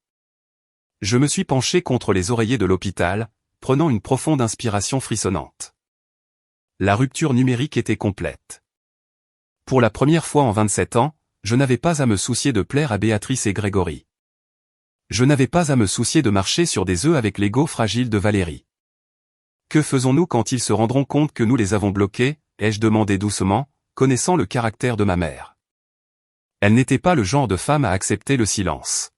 Je me suis penché contre les oreillers de l'hôpital, prenant une profonde inspiration frissonnante. La rupture numérique était complète. Pour la première fois en 27 ans, je n'avais pas à me soucier de plaire à Béatrice et Grégory. Je n'avais pas à me soucier de marcher sur des œufs avec l'ego fragile de Valérie. Que faisons-nous quand ils se rendront compte que nous les avons bloqués, ai-je demandé doucement, connaissant le caractère de ma mère. Elle n'était pas le genre de femme à accepter le silence.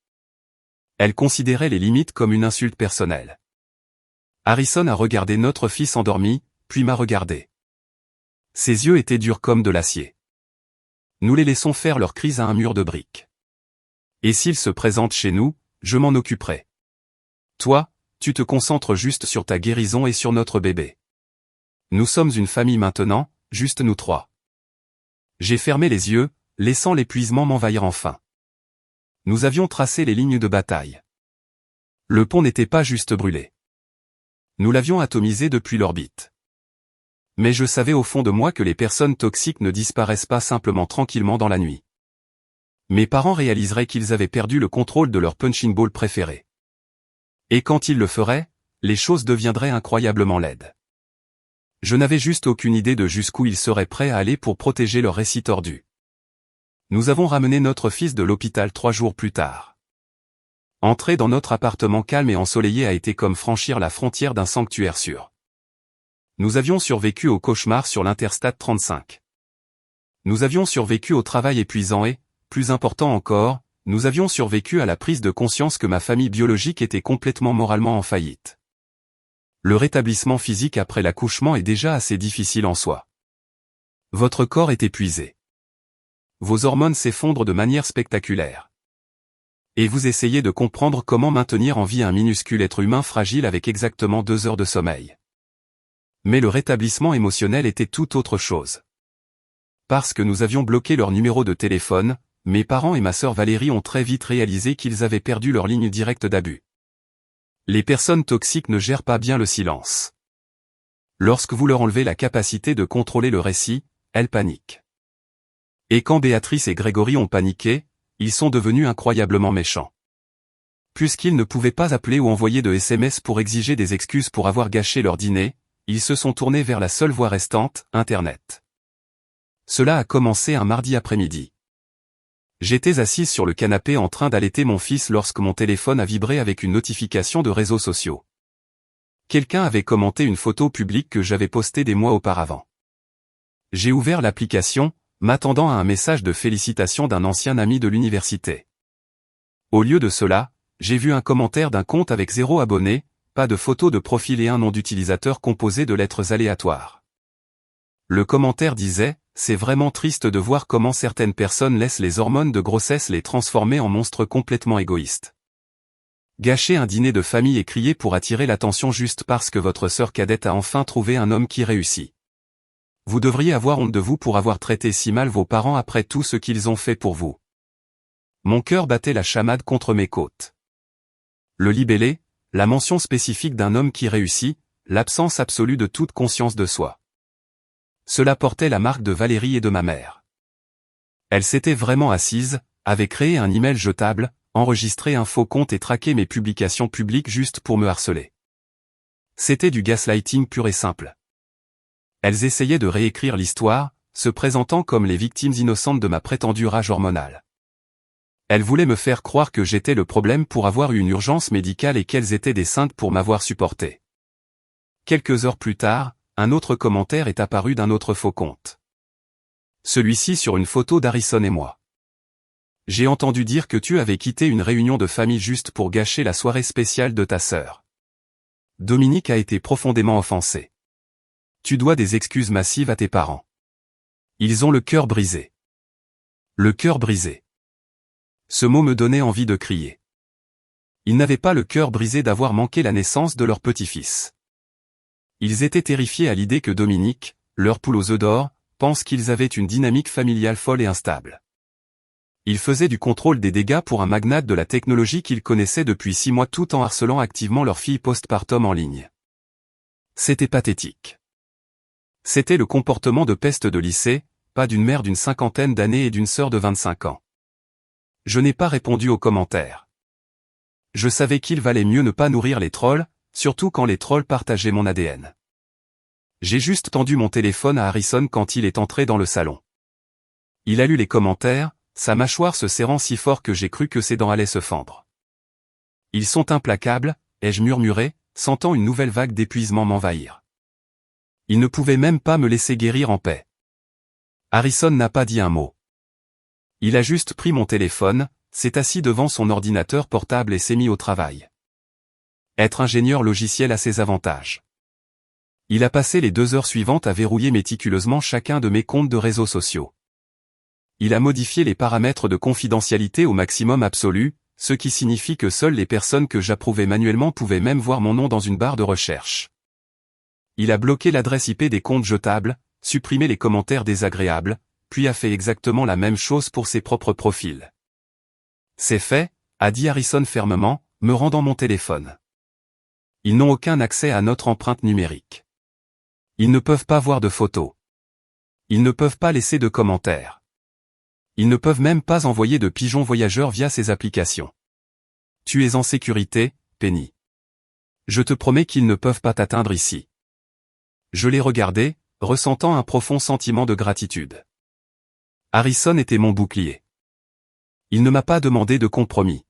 Elle considérait les limites comme une insulte personnelle. Harrison a regardé notre fils endormi, puis m'a regardé. Ses yeux étaient durs comme de l'acier. Nous les laissons faire leur crise à un mur de briques. Et s'ils se présentent chez nous, je m'en occuperai. Toi, tu te concentres juste sur ta guérison et sur notre bébé. Nous sommes une famille maintenant, juste nous trois. J'ai fermé les yeux, laissant l'épuisement m'envahir enfin. Nous avions tracé les lignes de bataille. Le pont n'était pas juste brûlé. Nous l'avions atomisé depuis l'orbite. Mais je savais au fond de moi que les personnes toxiques ne disparaissent pas simplement tranquillement dans la nuit. Mes parents réaliseraient qu'ils avaient perdu le contrôle de leur punching ball préféré. Et quand ils le feraient, les choses deviendraient incroyablement laides. Je n'avais juste aucune idée de jusqu'où ils seraient prêts à aller pour protéger leur récit tordu. Nous avons ramené notre fils de l'hôpital 3 jours plus tard. Entrer dans notre appartement calme et ensoleillé a été comme franchir la frontière d'un sanctuaire sûr. Nous avions survécu au cauchemar sur l'Interstate 35. Nous avions survécu au travail épuisant et, plus important encore, nous avions survécu à la prise de conscience que ma famille biologique était complètement moralement en faillite. Le rétablissement physique après l'accouchement est déjà assez difficile en soi. Votre corps est épuisé. Vos hormones s'effondrent de manière spectaculaire. Et vous essayez de comprendre comment maintenir en vie un minuscule être humain fragile avec exactement 2 heures de sommeil. Mais le rétablissement émotionnel était tout autre chose. Parce que nous avions bloqué leur numéro de téléphone, mes parents et ma sœur Valérie ont très vite réalisé qu'ils avaient perdu leur ligne directe d'abus. Les personnes toxiques ne gèrent pas bien le silence. Lorsque vous leur enlevez la capacité de contrôler le récit, elles paniquent. Et quand Béatrice et Grégory ont paniqué, ils sont devenus incroyablement méchants. Puisqu'ils ne pouvaient pas appeler ou envoyer de SMS pour exiger des excuses pour avoir gâché leur dîner, ils se sont tournés vers la seule voie restante, Internet. Cela a commencé un mardi après-midi. J'étais assise sur le canapé en train d'allaiter mon fils lorsque mon téléphone a vibré avec une notification de réseaux sociaux. Quelqu'un avait commenté une photo publique que j'avais postée des mois auparavant. J'ai ouvert l'application, m'attendant à un message de félicitations d'un ancien ami de l'université. Au lieu de cela, j'ai vu un commentaire d'un compte avec 0 abonné, pas de photo de profil et un nom d'utilisateur composé de lettres aléatoires. Le commentaire disait « C'est vraiment triste de voir comment certaines personnes laissent les hormones de grossesse les transformer en monstres complètement égoïstes. Gâcher un dîner de famille et crier pour attirer l'attention juste parce que votre sœur cadette a enfin trouvé un homme qui réussit. Vous devriez avoir honte de vous pour avoir traité si mal vos parents après tout ce qu'ils ont fait pour vous. » Mon cœur battait la chamade contre mes côtes. Le libellé, la mention spécifique d'un homme qui réussit, l'absence absolue de toute conscience de soi. Cela portait la marque de Valérie et de ma mère. Elle s'était vraiment assise, avait créé un email jetable, enregistré un faux compte et traqué mes publications publiques juste pour me harceler. C'était du gaslighting pur et simple. Elles essayaient de réécrire l'histoire, se présentant comme les victimes innocentes de ma prétendue rage hormonale. Elles voulaient me faire croire que j'étais le problème pour avoir eu une urgence médicale et qu'elles étaient des saintes pour m'avoir supporté. Quelques heures plus tard, un autre commentaire est apparu d'un autre faux compte. Celui-ci sur une photo d'Harrison et moi. J'ai entendu dire que tu avais quitté une réunion de famille juste pour gâcher la soirée spéciale de ta sœur. Dominique a été profondément offensé. Tu dois des excuses massives à tes parents. Ils ont le cœur brisé. Le cœur brisé. Ce mot me donnait envie de crier. Ils n'avaient pas le cœur brisé d'avoir manqué la naissance de leur petit-fils. Ils étaient terrifiés à l'idée que Dominique, leur poule aux œufs d'or, pense qu'ils avaient une dynamique familiale folle et instable. Ils faisaient du contrôle des dégâts pour un magnate de la technologie qu'ils connaissaient depuis 6 mois tout en harcelant activement leur fille postpartum en ligne. C'était pathétique. C'était le comportement de peste de lycée, pas d'une mère d'une 50aine d'années et d'une sœur de 25 ans. Je n'ai pas répondu aux commentaires. Je savais qu'il valait mieux ne pas nourrir les trolls, surtout quand les trolls partageaient mon ADN. J'ai juste tendu mon téléphone à Harrison quand il est entré dans le salon. Il a lu les commentaires, sa mâchoire se serrant si fort que j'ai cru que ses dents allaient se fendre. Ils sont implacables, ai-je murmuré, sentant une nouvelle vague d'épuisement m'envahir. Il ne pouvait même pas me laisser guérir en paix. Harrison n'a pas dit un mot. Il a juste pris mon téléphone, s'est assis devant son ordinateur portable et s'est mis au travail. Être ingénieur logiciel a ses avantages. Il a passé les 2 heures suivantes à verrouiller méticuleusement chacun de mes comptes de réseaux sociaux. Il a modifié les paramètres de confidentialité au maximum absolu, ce qui signifie que seules les personnes que j'approuvais manuellement pouvaient même voir mon nom dans une barre de recherche. Il a bloqué l'adresse IP des comptes jetables, supprimé les commentaires désagréables, puis a fait exactement la même chose pour ses propres profils. C'est fait, a dit Harrison fermement, me rendant mon téléphone. Ils n'ont aucun accès à notre empreinte numérique. Ils ne peuvent pas voir de photos. Ils ne peuvent pas laisser de commentaires. Ils ne peuvent même pas envoyer de pigeons voyageurs via ces applications. Tu es en sécurité, Penny. Je te promets qu'ils ne peuvent pas t'atteindre ici. Je l'ai regardé, ressentant un profond sentiment de gratitude. Harrison était mon bouclier. Il ne m'a pas demandé de compromis.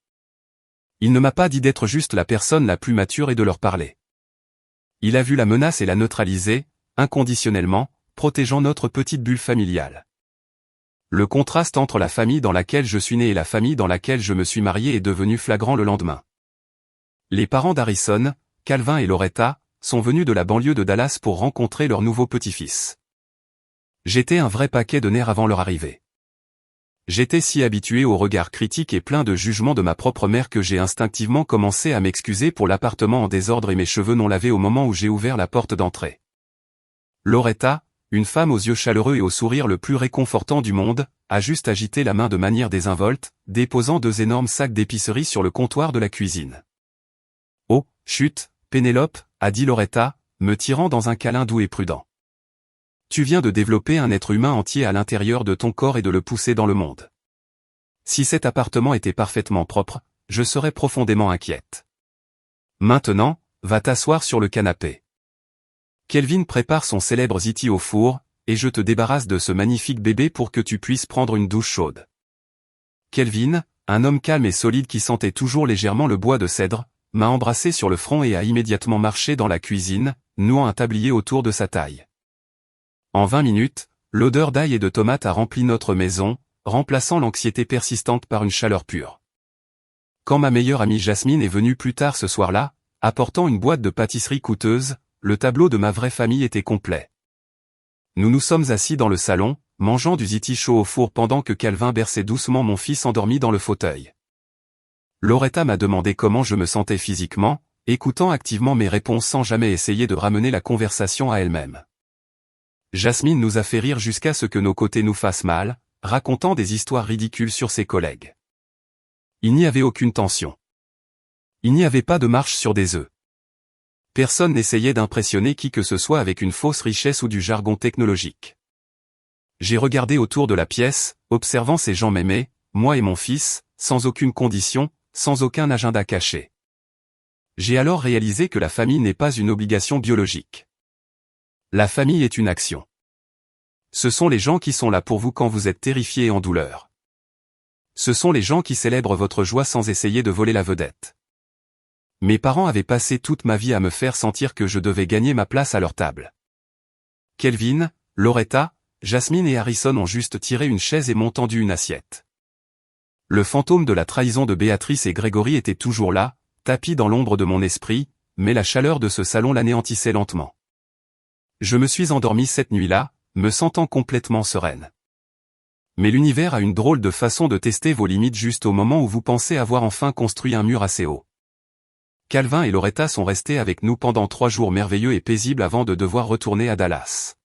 Il ne m'a pas dit d'être juste la personne la plus mature et de leur parler. Il a vu la menace et l'a neutralisée, inconditionnellement, protégeant notre petite bulle familiale. Le contraste entre la famille dans laquelle je suis né et la famille dans laquelle je me suis marié est devenu flagrant le lendemain. Les parents d'Harrison, Calvin et Loretta, sont venus de la banlieue de Dallas pour rencontrer leur nouveau petit-fils. J'étais un vrai paquet de nerfs avant leur arrivée. J'étais si habitué au regard critique et plein de jugement de ma propre mère que j'ai instinctivement commencé à m'excuser pour l'appartement en désordre et mes cheveux non lavés au moment où j'ai ouvert la porte d'entrée. Loretta, une femme aux yeux chaleureux et au sourire le plus réconfortant du monde, a juste agité la main de manière désinvolte, déposant 2 énormes sacs d'épicerie sur le comptoir de la cuisine. « Oh, chut, Pénélope » a dit Loretta, me tirant dans un câlin doux et prudent. Tu viens de développer un être humain entier à l'intérieur de ton corps et de le pousser dans le monde. Si cet appartement était parfaitement propre, je serais profondément inquiète. Maintenant, va t'asseoir sur le canapé. Kelvin prépare son célèbre ziti au four, et je te débarrasse de ce magnifique bébé pour que tu puisses prendre une douche chaude. Kelvin, un homme calme et solide qui sentait toujours légèrement le bois de cèdre, m'a embrassé sur le front et a immédiatement marché dans la cuisine, nouant un tablier autour de sa taille. En 20 minutes, l'odeur d'ail et de tomates a rempli notre maison, remplaçant l'anxiété persistante par une chaleur pure. Quand ma meilleure amie Jasmine est venue plus tard ce soir-là, apportant une boîte de pâtisserie coûteuse, le tableau de ma vraie famille était complet. Nous nous sommes assis dans le salon, mangeant du ziti chaud au four pendant que Calvin berçait doucement mon fils endormi dans le fauteuil. Loretta m'a demandé comment je me sentais physiquement, écoutant activement mes réponses sans jamais essayer de ramener la conversation à elle-même. Jasmine nous a fait rire jusqu'à ce que nos côtés nous fassent mal, racontant des histoires ridicules sur ses collègues. Il n'y avait aucune tension. Il n'y avait pas de marche sur des œufs. Personne n'essayait d'impressionner qui que ce soit avec une fausse richesse ou du jargon technologique. J'ai regardé autour de la pièce, observant ces gens m'aimer, moi et mon fils, sans aucune condition, sans aucun agenda caché. J'ai alors réalisé que la famille n'est pas une obligation biologique. La famille est une action. Ce sont les gens qui sont là pour vous quand vous êtes terrifié et en douleur. Ce sont les gens qui célèbrent votre joie sans essayer de voler la vedette. Mes parents avaient passé toute ma vie à me faire sentir que je devais gagner ma place à leur table. Kelvin, Loretta, Jasmine et Harrison ont juste tiré une chaise et m'ont tendu une assiette. Le fantôme de la trahison de Béatrice et Grégory était toujours là, tapi dans l'ombre de mon esprit, mais la chaleur de ce salon l'anéantissait lentement. Je me suis endormi cette nuit-là, me sentant complètement sereine. Mais l'univers a une drôle de façon de tester vos limites juste au moment où vous pensez avoir enfin construit un mur assez haut. Calvin et Loretta sont restés avec nous pendant 3 jours merveilleux et paisibles avant de devoir retourner à Dallas.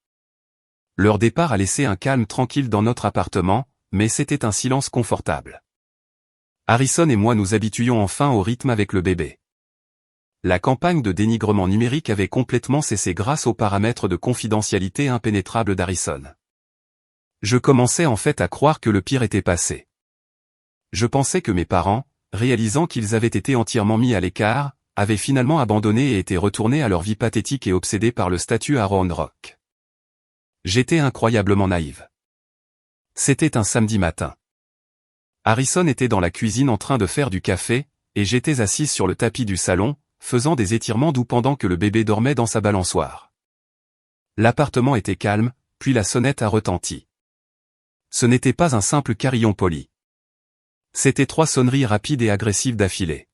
Leur départ a laissé un calme tranquille dans notre appartement, mais c'était un silence confortable. Harrison et moi nous habituions enfin au rythme avec le bébé. La campagne de dénigrement numérique avait complètement cessé grâce aux paramètres de confidentialité impénétrables d'Harrison. Je commençais en fait à croire que le pire était passé. Je pensais que mes parents, réalisant qu'ils avaient été entièrement mis à l'écart, avaient finalement abandonné et étaient retournés à leur vie pathétique et obsédés par le statut à Round Rock. J'étais incroyablement naïve. C'était un samedi matin. Harrison était dans la cuisine en train de faire du café, et j'étais assise sur le tapis du salon, faisant des étirements doux pendant que le bébé dormait dans sa balançoire. L'appartement était calme, puis la sonnette a retenti. Ce n'était pas un simple carillon poli. C'était 3 sonneries rapides et agressives d'affilée.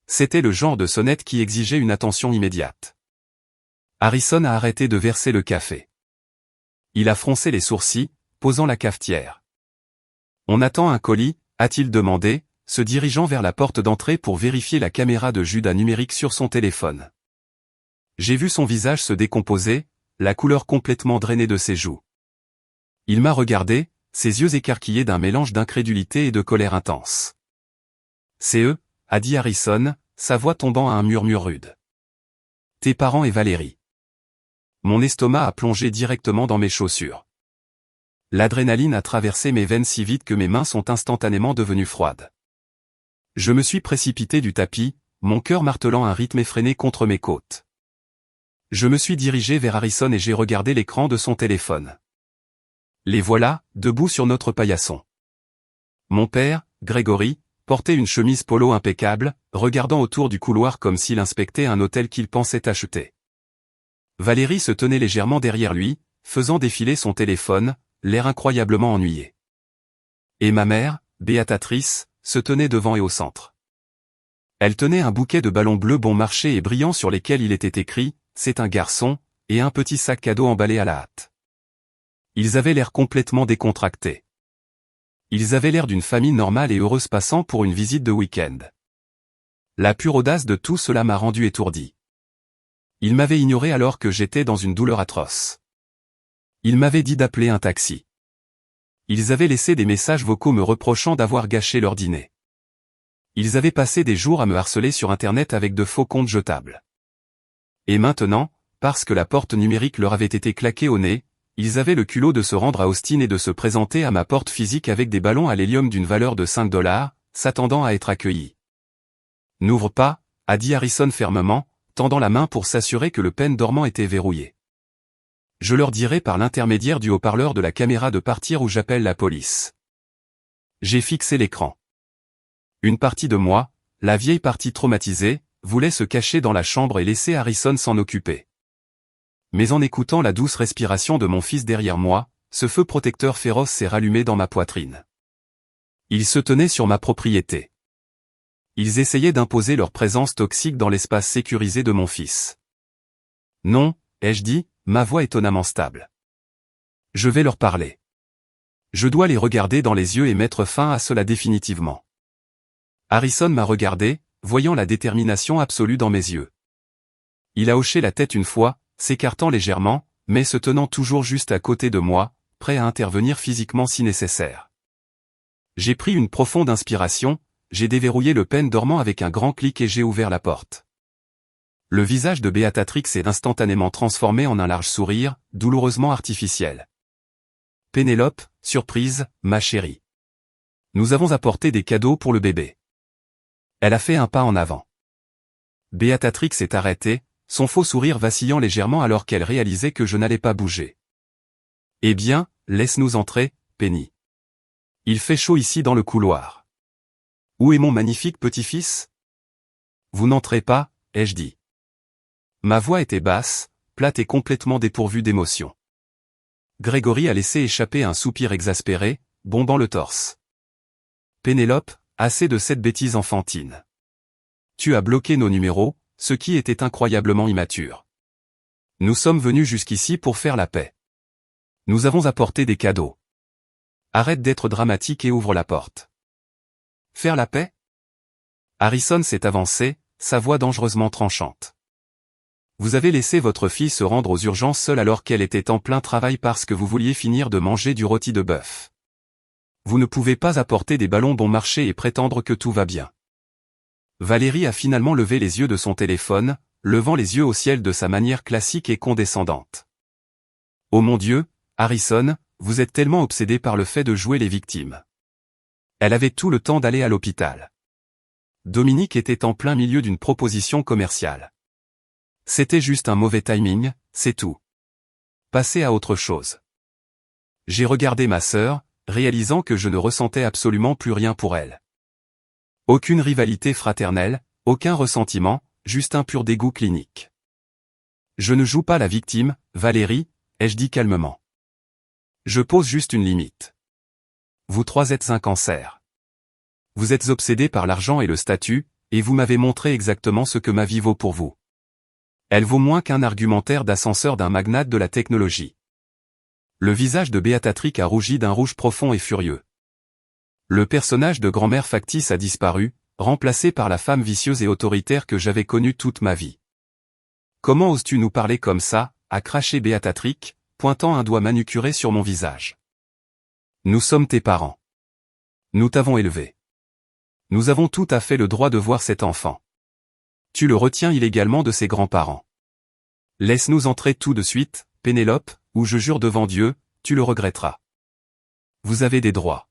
C'était le genre de sonnette qui exigeait une attention immédiate. Harrison a arrêté de verser le café. Il a froncé les sourcils, posant la cafetière. « On attend un colis ?» a-t-il demandé, se dirigeant vers la porte d'entrée pour vérifier la caméra de Judas numérique sur son téléphone. J'ai vu son visage se décomposer, la couleur complètement drainée de ses joues. Il m'a regardé, ses yeux écarquillés d'un mélange d'incrédulité et de colère intense. « C'est eux », a dit Harrison, sa voix tombant à un murmure rude. « Tes parents et Valérie. » Mon estomac a plongé directement dans mes chaussures. L'adrénaline a traversé mes veines si vite que mes mains sont instantanément devenues froides. Je me suis précipité du tapis, mon cœur martelant un rythme effréné contre mes côtes. Je me suis dirigé vers Harrison et j'ai regardé l'écran de son téléphone. Les voilà, debout sur notre paillasson. Mon père, Grégory, portait une chemise polo impeccable, regardant autour du couloir comme s'il inspectait un hôtel qu'il pensait acheter. Valérie se tenait légèrement derrière lui, faisant défiler son téléphone, l'air incroyablement ennuyé. Et ma mère, Béatrice, se tenait devant et au centre. Elle tenait un bouquet de ballons bleus bon marché et brillants sur lesquels il était écrit « C'est un garçon » et un petit sac cadeau emballé à la hâte. Ils avaient l'air complètement décontractés. Ils avaient l'air d'une famille normale et heureuse passant pour une visite de week-end. La pure audace de tout cela m'a rendu étourdi. Ils m'avaient ignoré alors que j'étais dans une douleur atroce. Ils m'avaient dit d'appeler un taxi. Ils avaient laissé des messages vocaux me reprochant d'avoir gâché leur dîner. Ils avaient passé des jours à me harceler sur Internet avec de faux comptes jetables. Et maintenant, parce que la porte numérique leur avait été claquée au nez, ils avaient le culot de se rendre à Austin et de se présenter à ma porte physique avec des ballons à l'hélium d'une valeur de $5, s'attendant à être accueillis. « N'ouvre pas », a dit Harrison fermement, tendant la main pour s'assurer que le pen dormant était verrouillé. Je leur dirai par l'intermédiaire du haut-parleur de la caméra de partir ou j'appelle la police. J'ai fixé l'écran. Une partie de moi, la vieille partie traumatisée, voulait se cacher dans la chambre et laisser Harrison s'en occuper. Mais en écoutant la douce respiration de mon fils derrière moi, ce feu protecteur féroce s'est rallumé dans ma poitrine. Il se tenait sur ma propriété. Ils essayaient d'imposer leur présence toxique dans l'espace sécurisé de mon fils. Non, ai-je dit, ma voix étonnamment stable. Je vais leur parler. Je dois les regarder dans les yeux et mettre fin à cela définitivement. Harrison m'a regardé, voyant la détermination absolue dans mes yeux. Il a hoché la tête une fois, s'écartant légèrement, mais se tenant toujours juste à côté de moi, prêt à intervenir physiquement si nécessaire. J'ai pris une profonde inspiration, j'ai déverrouillé le pen dormant avec un grand clic et j'ai ouvert la porte. Le visage de Béatrix s'est instantanément transformé en un large sourire, douloureusement artificiel. Pénélope, surprise, ma chérie. Nous avons apporté des cadeaux pour le bébé. Elle a fait un pas en avant. Béatrix s'est arrêtée, son faux sourire vacillant légèrement alors qu'elle réalisait que je n'allais pas bouger. Eh bien, laisse-nous entrer, Penny. Il fait chaud ici dans le couloir. Où est mon magnifique petit-fils? Vous n'entrez pas, ai-je dit. Ma voix était basse, plate et complètement dépourvue d'émotion. Grégory a laissé échapper un soupir exaspéré, bombant le torse. Pénélope, assez de cette bêtise enfantine. Tu as bloqué nos numéros, ce qui était incroyablement immature. Nous sommes venus jusqu'ici pour faire la paix. Nous avons apporté des cadeaux. Arrête d'être dramatique et ouvre la porte. Faire la paix? Harrison s'est avancé, sa voix dangereusement tranchante. Vous avez laissé votre fille se rendre aux urgences seule alors qu'elle était en plein travail parce que vous vouliez finir de manger du rôti de bœuf. Vous ne pouvez pas apporter des ballons bon marché et prétendre que tout va bien. Valérie a finalement levé les yeux de son téléphone, levant les yeux au ciel de sa manière classique et condescendante. Oh mon Dieu, Harrison, vous êtes tellement obsédé par le fait de jouer les victimes. Elle avait tout le temps d'aller à l'hôpital. Dominique était en plein milieu d'une proposition commerciale. C'était juste un mauvais timing, c'est tout. Passez à autre chose. J'ai regardé ma sœur, réalisant que je ne ressentais absolument plus rien pour elle. Aucune rivalité fraternelle, aucun ressentiment, juste un pur dégoût clinique. Je ne joue pas la victime, Valérie, ai-je dit calmement. Je pose juste une limite. Vous trois êtes un cancer. Vous êtes obsédés par l'argent et le statut, et vous m'avez montré exactement ce que ma vie vaut pour vous. Elle vaut moins qu'un argumentaire d'ascenseur d'un magnate de la technologie. Le visage de Béatrix a rougi d'un rouge profond et furieux. Le personnage de grand-mère factice a disparu, remplacé par la femme vicieuse et autoritaire que j'avais connue toute ma vie. Comment oses-tu nous parler comme ça, a craché Béatrix, pointant un doigt manucuré sur mon visage. Nous sommes tes parents. Nous t'avons élevé. Nous avons tout à fait le droit de voir cet enfant. Tu le retiens illégalement de ses grands-parents. Laisse-nous entrer tout de suite, Pénélope, ou je jure devant Dieu, tu le regretteras. Vous avez des droits.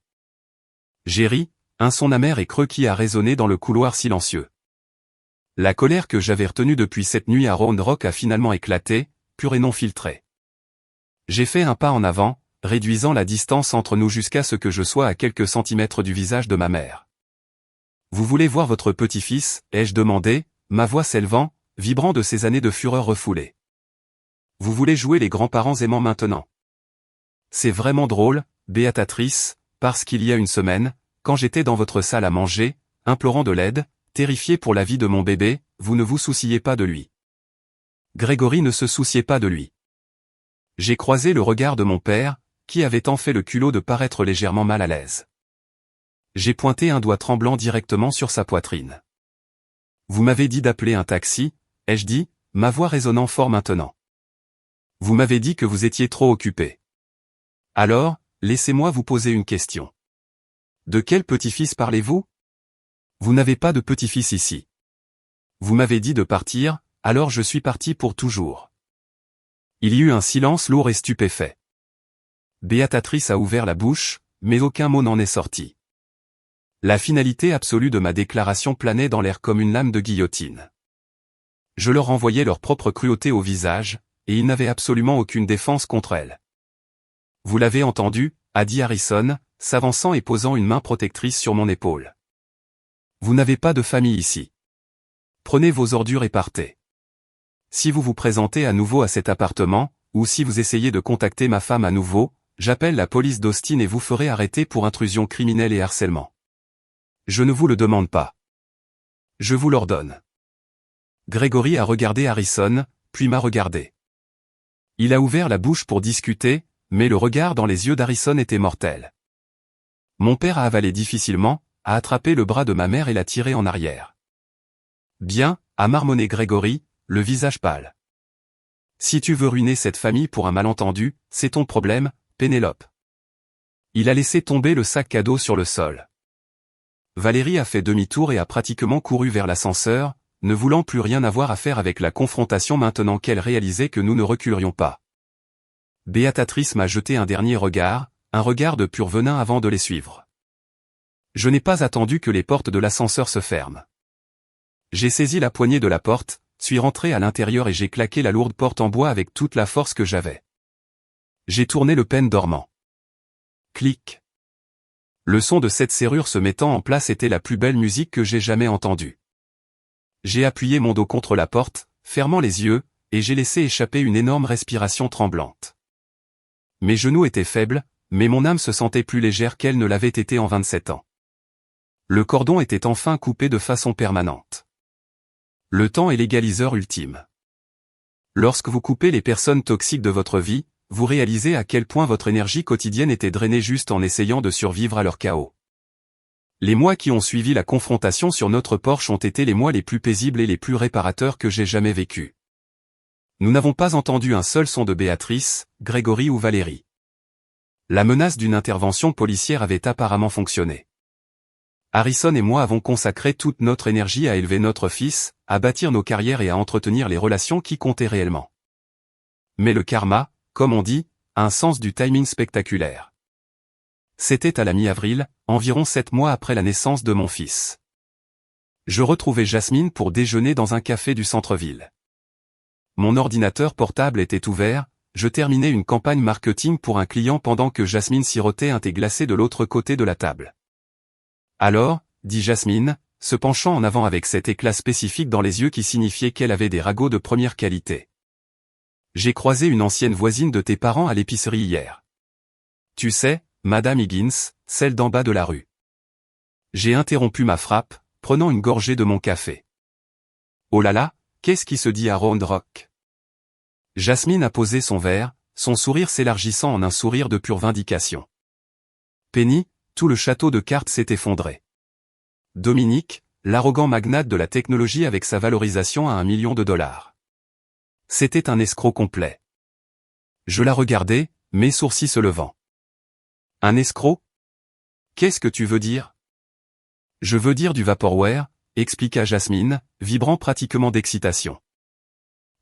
J'ai ri, un son amer et creux qui a résonné dans le couloir silencieux. La colère que j'avais retenue depuis cette nuit à Round Rock a finalement éclaté, pure et non filtrée. J'ai fait un pas en avant, réduisant la distance entre nous jusqu'à ce que je sois à quelques centimètres du visage de ma mère. Vous voulez voir votre petit-fils, ai-je demandé, ma voix s'élevant, vibrant de ces années de fureur refoulée. Vous voulez jouer les grands-parents aimants maintenant. C'est vraiment drôle, Béatrix, parce qu'il y a une semaine, quand j'étais dans votre salle à manger, implorant de l'aide, terrifié pour la vie de mon bébé, vous ne vous souciez pas de lui. Grégory ne se souciait pas de lui. J'ai croisé le regard de mon père, qui avait tant fait le culot de paraître légèrement mal à l'aise. J'ai pointé un doigt tremblant directement sur sa poitrine. Vous m'avez dit d'appeler un taxi, ai-je dit, ma voix résonnant fort maintenant. Vous m'avez dit que vous étiez trop occupé. Alors, laissez-moi vous poser une question. De quel petit-fils parlez-vous? Vous n'avez pas de petit-fils ici. Vous m'avez dit de partir, alors je suis parti pour toujours. Il y eut un silence lourd et stupéfait. Béatrix a ouvert la bouche, mais aucun mot n'en est sorti. La finalité absolue de ma déclaration planait dans l'air comme une lame de guillotine. Je leur renvoyais leur propre cruauté au visage, et ils n'avaient absolument aucune défense contre elle. Vous l'avez entendu, a dit Harrison, s'avançant et posant une main protectrice sur mon épaule. Vous n'avez pas de famille ici. Prenez vos ordures et partez. Si vous vous présentez à nouveau à cet appartement, ou si vous essayez de contacter ma femme à nouveau, j'appelle la police d'Austin et vous ferez arrêter pour intrusion criminelle et harcèlement. Je ne vous le demande pas. Je vous l'ordonne. Gregory a regardé Harrison, puis m'a regardé. Il a ouvert la bouche pour discuter, mais le regard dans les yeux d'Harrison était mortel. Mon père a avalé difficilement, a attrapé le bras de ma mère et l'a tiré en arrière. Bien, a marmonné Gregory, le visage pâle. Si tu veux ruiner cette famille pour un malentendu, c'est ton problème, Pénélope. Il a laissé tomber le sac à dos sur le sol. Valérie a fait demi-tour et a pratiquement couru vers l'ascenseur, ne voulant plus rien avoir à faire avec la confrontation maintenant qu'elle réalisait que nous ne reculerions pas. Béatatrice m'a jeté un dernier regard, un regard de pur venin avant de les suivre. Je n'ai pas attendu que les portes de l'ascenseur se ferment. J'ai saisi la poignée de la porte, suis rentré à l'intérieur et j'ai claqué la lourde porte en bois avec toute la force que j'avais. J'ai tourné le pêne dormant. Clic. Le son de cette serrure se mettant en place était la plus belle musique que j'ai jamais entendue. J'ai appuyé mon dos contre la porte, fermant les yeux, et j'ai laissé échapper une énorme respiration tremblante. Mes genoux étaient faibles, mais mon âme se sentait plus légère qu'elle ne l'avait été en 27 ans. Le cordon était enfin coupé de façon permanente. Le temps est l'égaliseur ultime. Lorsque vous coupez les personnes toxiques de votre vie, vous réalisez à quel point votre énergie quotidienne était drainée juste en essayant de survivre à leur chaos. Les mois qui ont suivi la confrontation sur notre porche ont été les mois les plus paisibles et les plus réparateurs que j'ai jamais vécus. Nous n'avons pas entendu un seul son de Béatrice, Gregory ou Valérie. La menace d'une intervention policière avait apparemment fonctionné. Harrison et moi avons consacré toute notre énergie à élever notre fils, à bâtir nos carrières et à entretenir les relations qui comptaient réellement. Mais le karma, comme on dit, a un sens du timing spectaculaire. C'était à la mi-avril, environ 7 mois après la naissance de mon fils. Je retrouvais Jasmine pour déjeuner dans un café du centre-ville. Mon ordinateur portable était ouvert, je terminais une campagne marketing pour un client pendant que Jasmine sirotait un thé glacé de l'autre côté de la table. Alors, dit Jasmine, se penchant en avant avec cet éclat spécifique dans les yeux qui signifiait qu'elle avait des ragots de première qualité. J'ai croisé une ancienne voisine de tes parents à l'épicerie hier. Tu sais, Madame Higgins, celle d'en bas de la rue. J'ai interrompu ma frappe, prenant une gorgée de mon café. Oh là là, qu'est-ce qui se dit à Round Rock? Jasmine a posé son verre, son sourire s'élargissant en un sourire de pure vindication. Penny, tout le château de cartes s'est effondré. Dominique, l'arrogant magnate de la technologie avec sa valorisation à $1 million. C'était un escroc complet. Je la regardais, mes sourcils se levant. Un escroc? Qu'est-ce que tu veux dire? Je veux dire du vaporware, expliqua Jasmine, vibrant pratiquement d'excitation.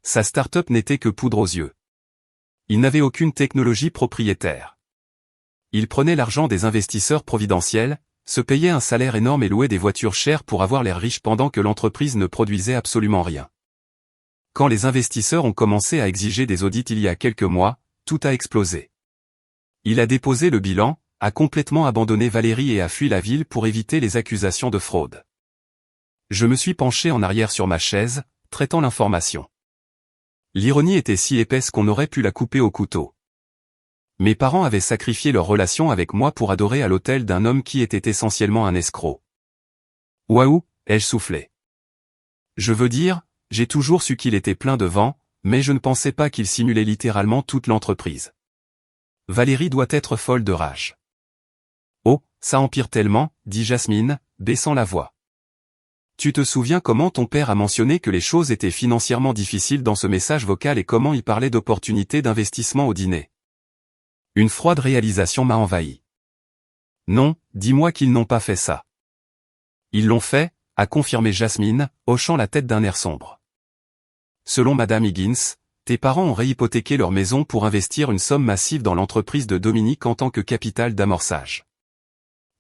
Sa start-up n'était que poudre aux yeux. Il n'avait aucune technologie propriétaire. Il prenait l'argent des investisseurs providentiels, se payait un salaire énorme et louait des voitures chères pour avoir l'air riche pendant que l'entreprise ne produisait absolument rien. Quand les investisseurs ont commencé à exiger des audits il y a quelques mois, tout a explosé. Il a déposé le bilan, a complètement abandonné Valérie et a fui la ville pour éviter les accusations de fraude. Je me suis penché en arrière sur ma chaise, traitant l'information. L'ironie était si épaisse qu'on aurait pu la couper au couteau. Mes parents avaient sacrifié leur relation avec moi pour adorer à l'autel d'un homme qui était essentiellement un escroc. Waouh, ai-je soufflé. Je veux dire, j'ai toujours su qu'il était plein de vent, mais je ne pensais pas qu'il simulait littéralement toute l'entreprise. Valérie doit être folle de rage. Oh, ça empire tellement, dit Jasmine, baissant la voix. Tu te souviens comment ton père a mentionné que les choses étaient financièrement difficiles dans ce message vocal et comment il parlait d'opportunités d'investissement au dîner? Une froide réalisation m'a envahi. Non, dis-moi qu'ils n'ont pas fait ça. Ils l'ont fait, a confirmé Jasmine, hochant la tête d'un air sombre. Selon Madame Higgins, tes parents ont réhypothéqué leur maison pour investir une somme massive dans l'entreprise de Dominique en tant que capital d'amorçage.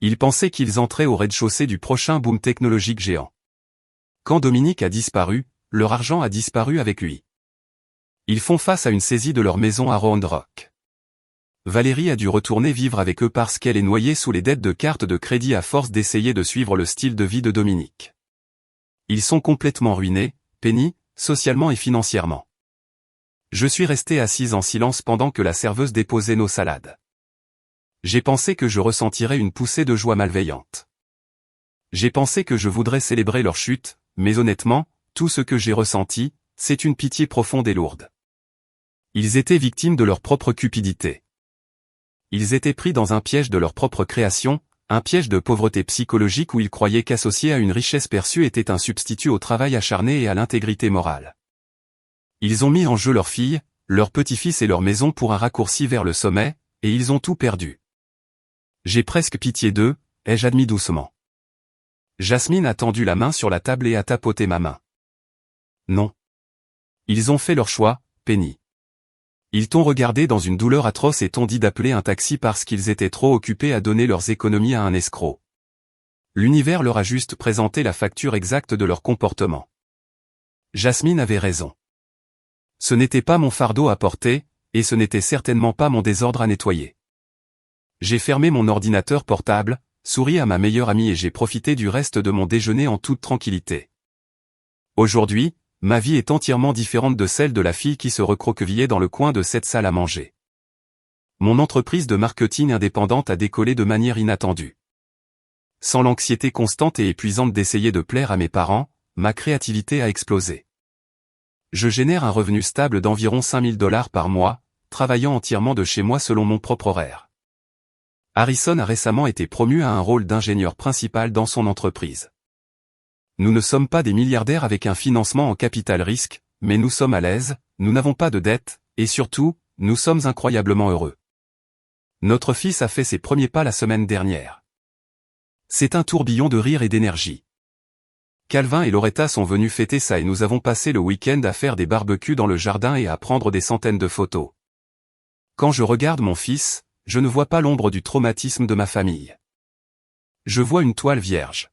Ils pensaient qu'ils entraient au rez-de-chaussée du prochain boom technologique géant. Quand Dominique a disparu, leur argent a disparu avec lui. Ils font face à une saisie de leur maison à Round Rock. Valérie a dû retourner vivre avec eux parce qu'elle est noyée sous les dettes de cartes de crédit à force d'essayer de suivre le style de vie de Dominique. Ils sont complètement ruinés, Penny, socialement et financièrement. Je suis resté assise en silence pendant que la serveuse déposait nos salades. J'ai pensé que je ressentirais une poussée de joie malveillante. J'ai pensé que je voudrais célébrer leur chute, mais honnêtement, tout ce que j'ai ressenti, c'est une pitié profonde et lourde. Ils étaient victimes de leur propre cupidité. Ils étaient pris dans un piège de leur propre création, un piège de pauvreté psychologique où ils croyaient qu'associer à une richesse perçue était un substitut au travail acharné et à l'intégrité morale. Ils ont mis en jeu leur fille, leur petit-fils et leur maison pour un raccourci vers le sommet, et ils ont tout perdu. J'ai presque pitié d'eux, ai-je admis doucement. Jasmine a tendu la main sur la table et a tapoté ma main. Non. Ils ont fait leur choix, Penny. Ils t'ont regardé dans une douleur atroce et t'ont dit d'appeler un taxi parce qu'ils étaient trop occupés à donner leurs économies à un escroc. L'univers leur a juste présenté la facture exacte de leur comportement. Jasmine avait raison. Ce n'était pas mon fardeau à porter, et ce n'était certainement pas mon désordre à nettoyer. J'ai fermé mon ordinateur portable, souri à ma meilleure amie et j'ai profité du reste de mon déjeuner en toute tranquillité. Aujourd'hui, ma vie est entièrement différente de celle de la fille qui se recroquevillait dans le coin de cette salle à manger. Mon entreprise de marketing indépendante a décollé de manière inattendue. Sans l'anxiété constante et épuisante d'essayer de plaire à mes parents, ma créativité a explosé. Je génère un revenu stable d'environ $5 000 par mois, travaillant entièrement de chez moi selon mon propre horaire. Harrison a récemment été promu à un rôle d'ingénieur principal dans son entreprise. Nous ne sommes pas des milliardaires avec un financement en capital risque, mais nous sommes à l'aise, nous n'avons pas de dettes, et surtout, nous sommes incroyablement heureux. Notre fils a fait ses premiers pas la semaine dernière. C'est un tourbillon de rire et d'énergie. Calvin et Loretta sont venus fêter ça et nous avons passé le week-end à faire des barbecues dans le jardin et à prendre des centaines de photos. Quand je regarde mon fils, je ne vois pas l'ombre du traumatisme de ma famille. Je vois une toile vierge.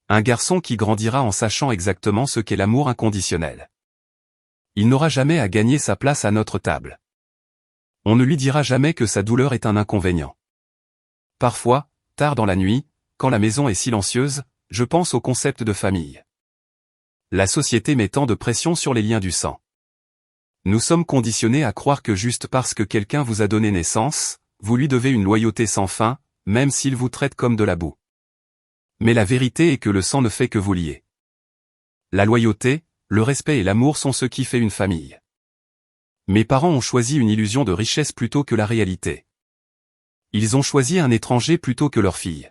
Un garçon qui grandira en sachant exactement ce qu'est l'amour inconditionnel. Il n'aura jamais à gagner sa place à notre table. On ne lui dira jamais que sa douleur est un inconvénient. Parfois, tard dans la nuit, quand la maison est silencieuse, je pense au concept de famille. La société met tant de pression sur les liens du sang. Nous sommes conditionnés à croire que juste parce que quelqu'un vous a donné naissance, vous lui devez une loyauté sans fin, même s'il vous traite comme de la boue. Mais la vérité est que le sang ne fait que vous lier. La loyauté, le respect et l'amour sont ce qui fait une famille. Mes parents ont choisi une illusion de richesse plutôt que la réalité. Ils ont choisi un étranger plutôt que leur fille.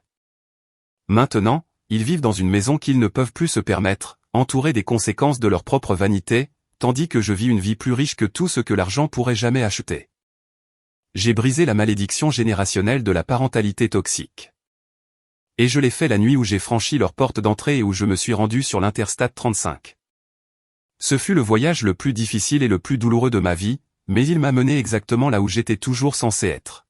Maintenant, ils vivent dans une maison qu'ils ne peuvent plus se permettre, entourés des conséquences de leur propre vanité, tandis que je vis une vie plus riche que tout ce que l'argent pourrait jamais acheter. J'ai brisé la malédiction générationnelle de la parentalité toxique. Et je l'ai fait la nuit où j'ai franchi leur porte d'entrée et où je me suis rendu sur l'Interstate 35. Ce fut le voyage le plus difficile et le plus douloureux de ma vie, mais il m'a mené exactement là où j'étais toujours censé être.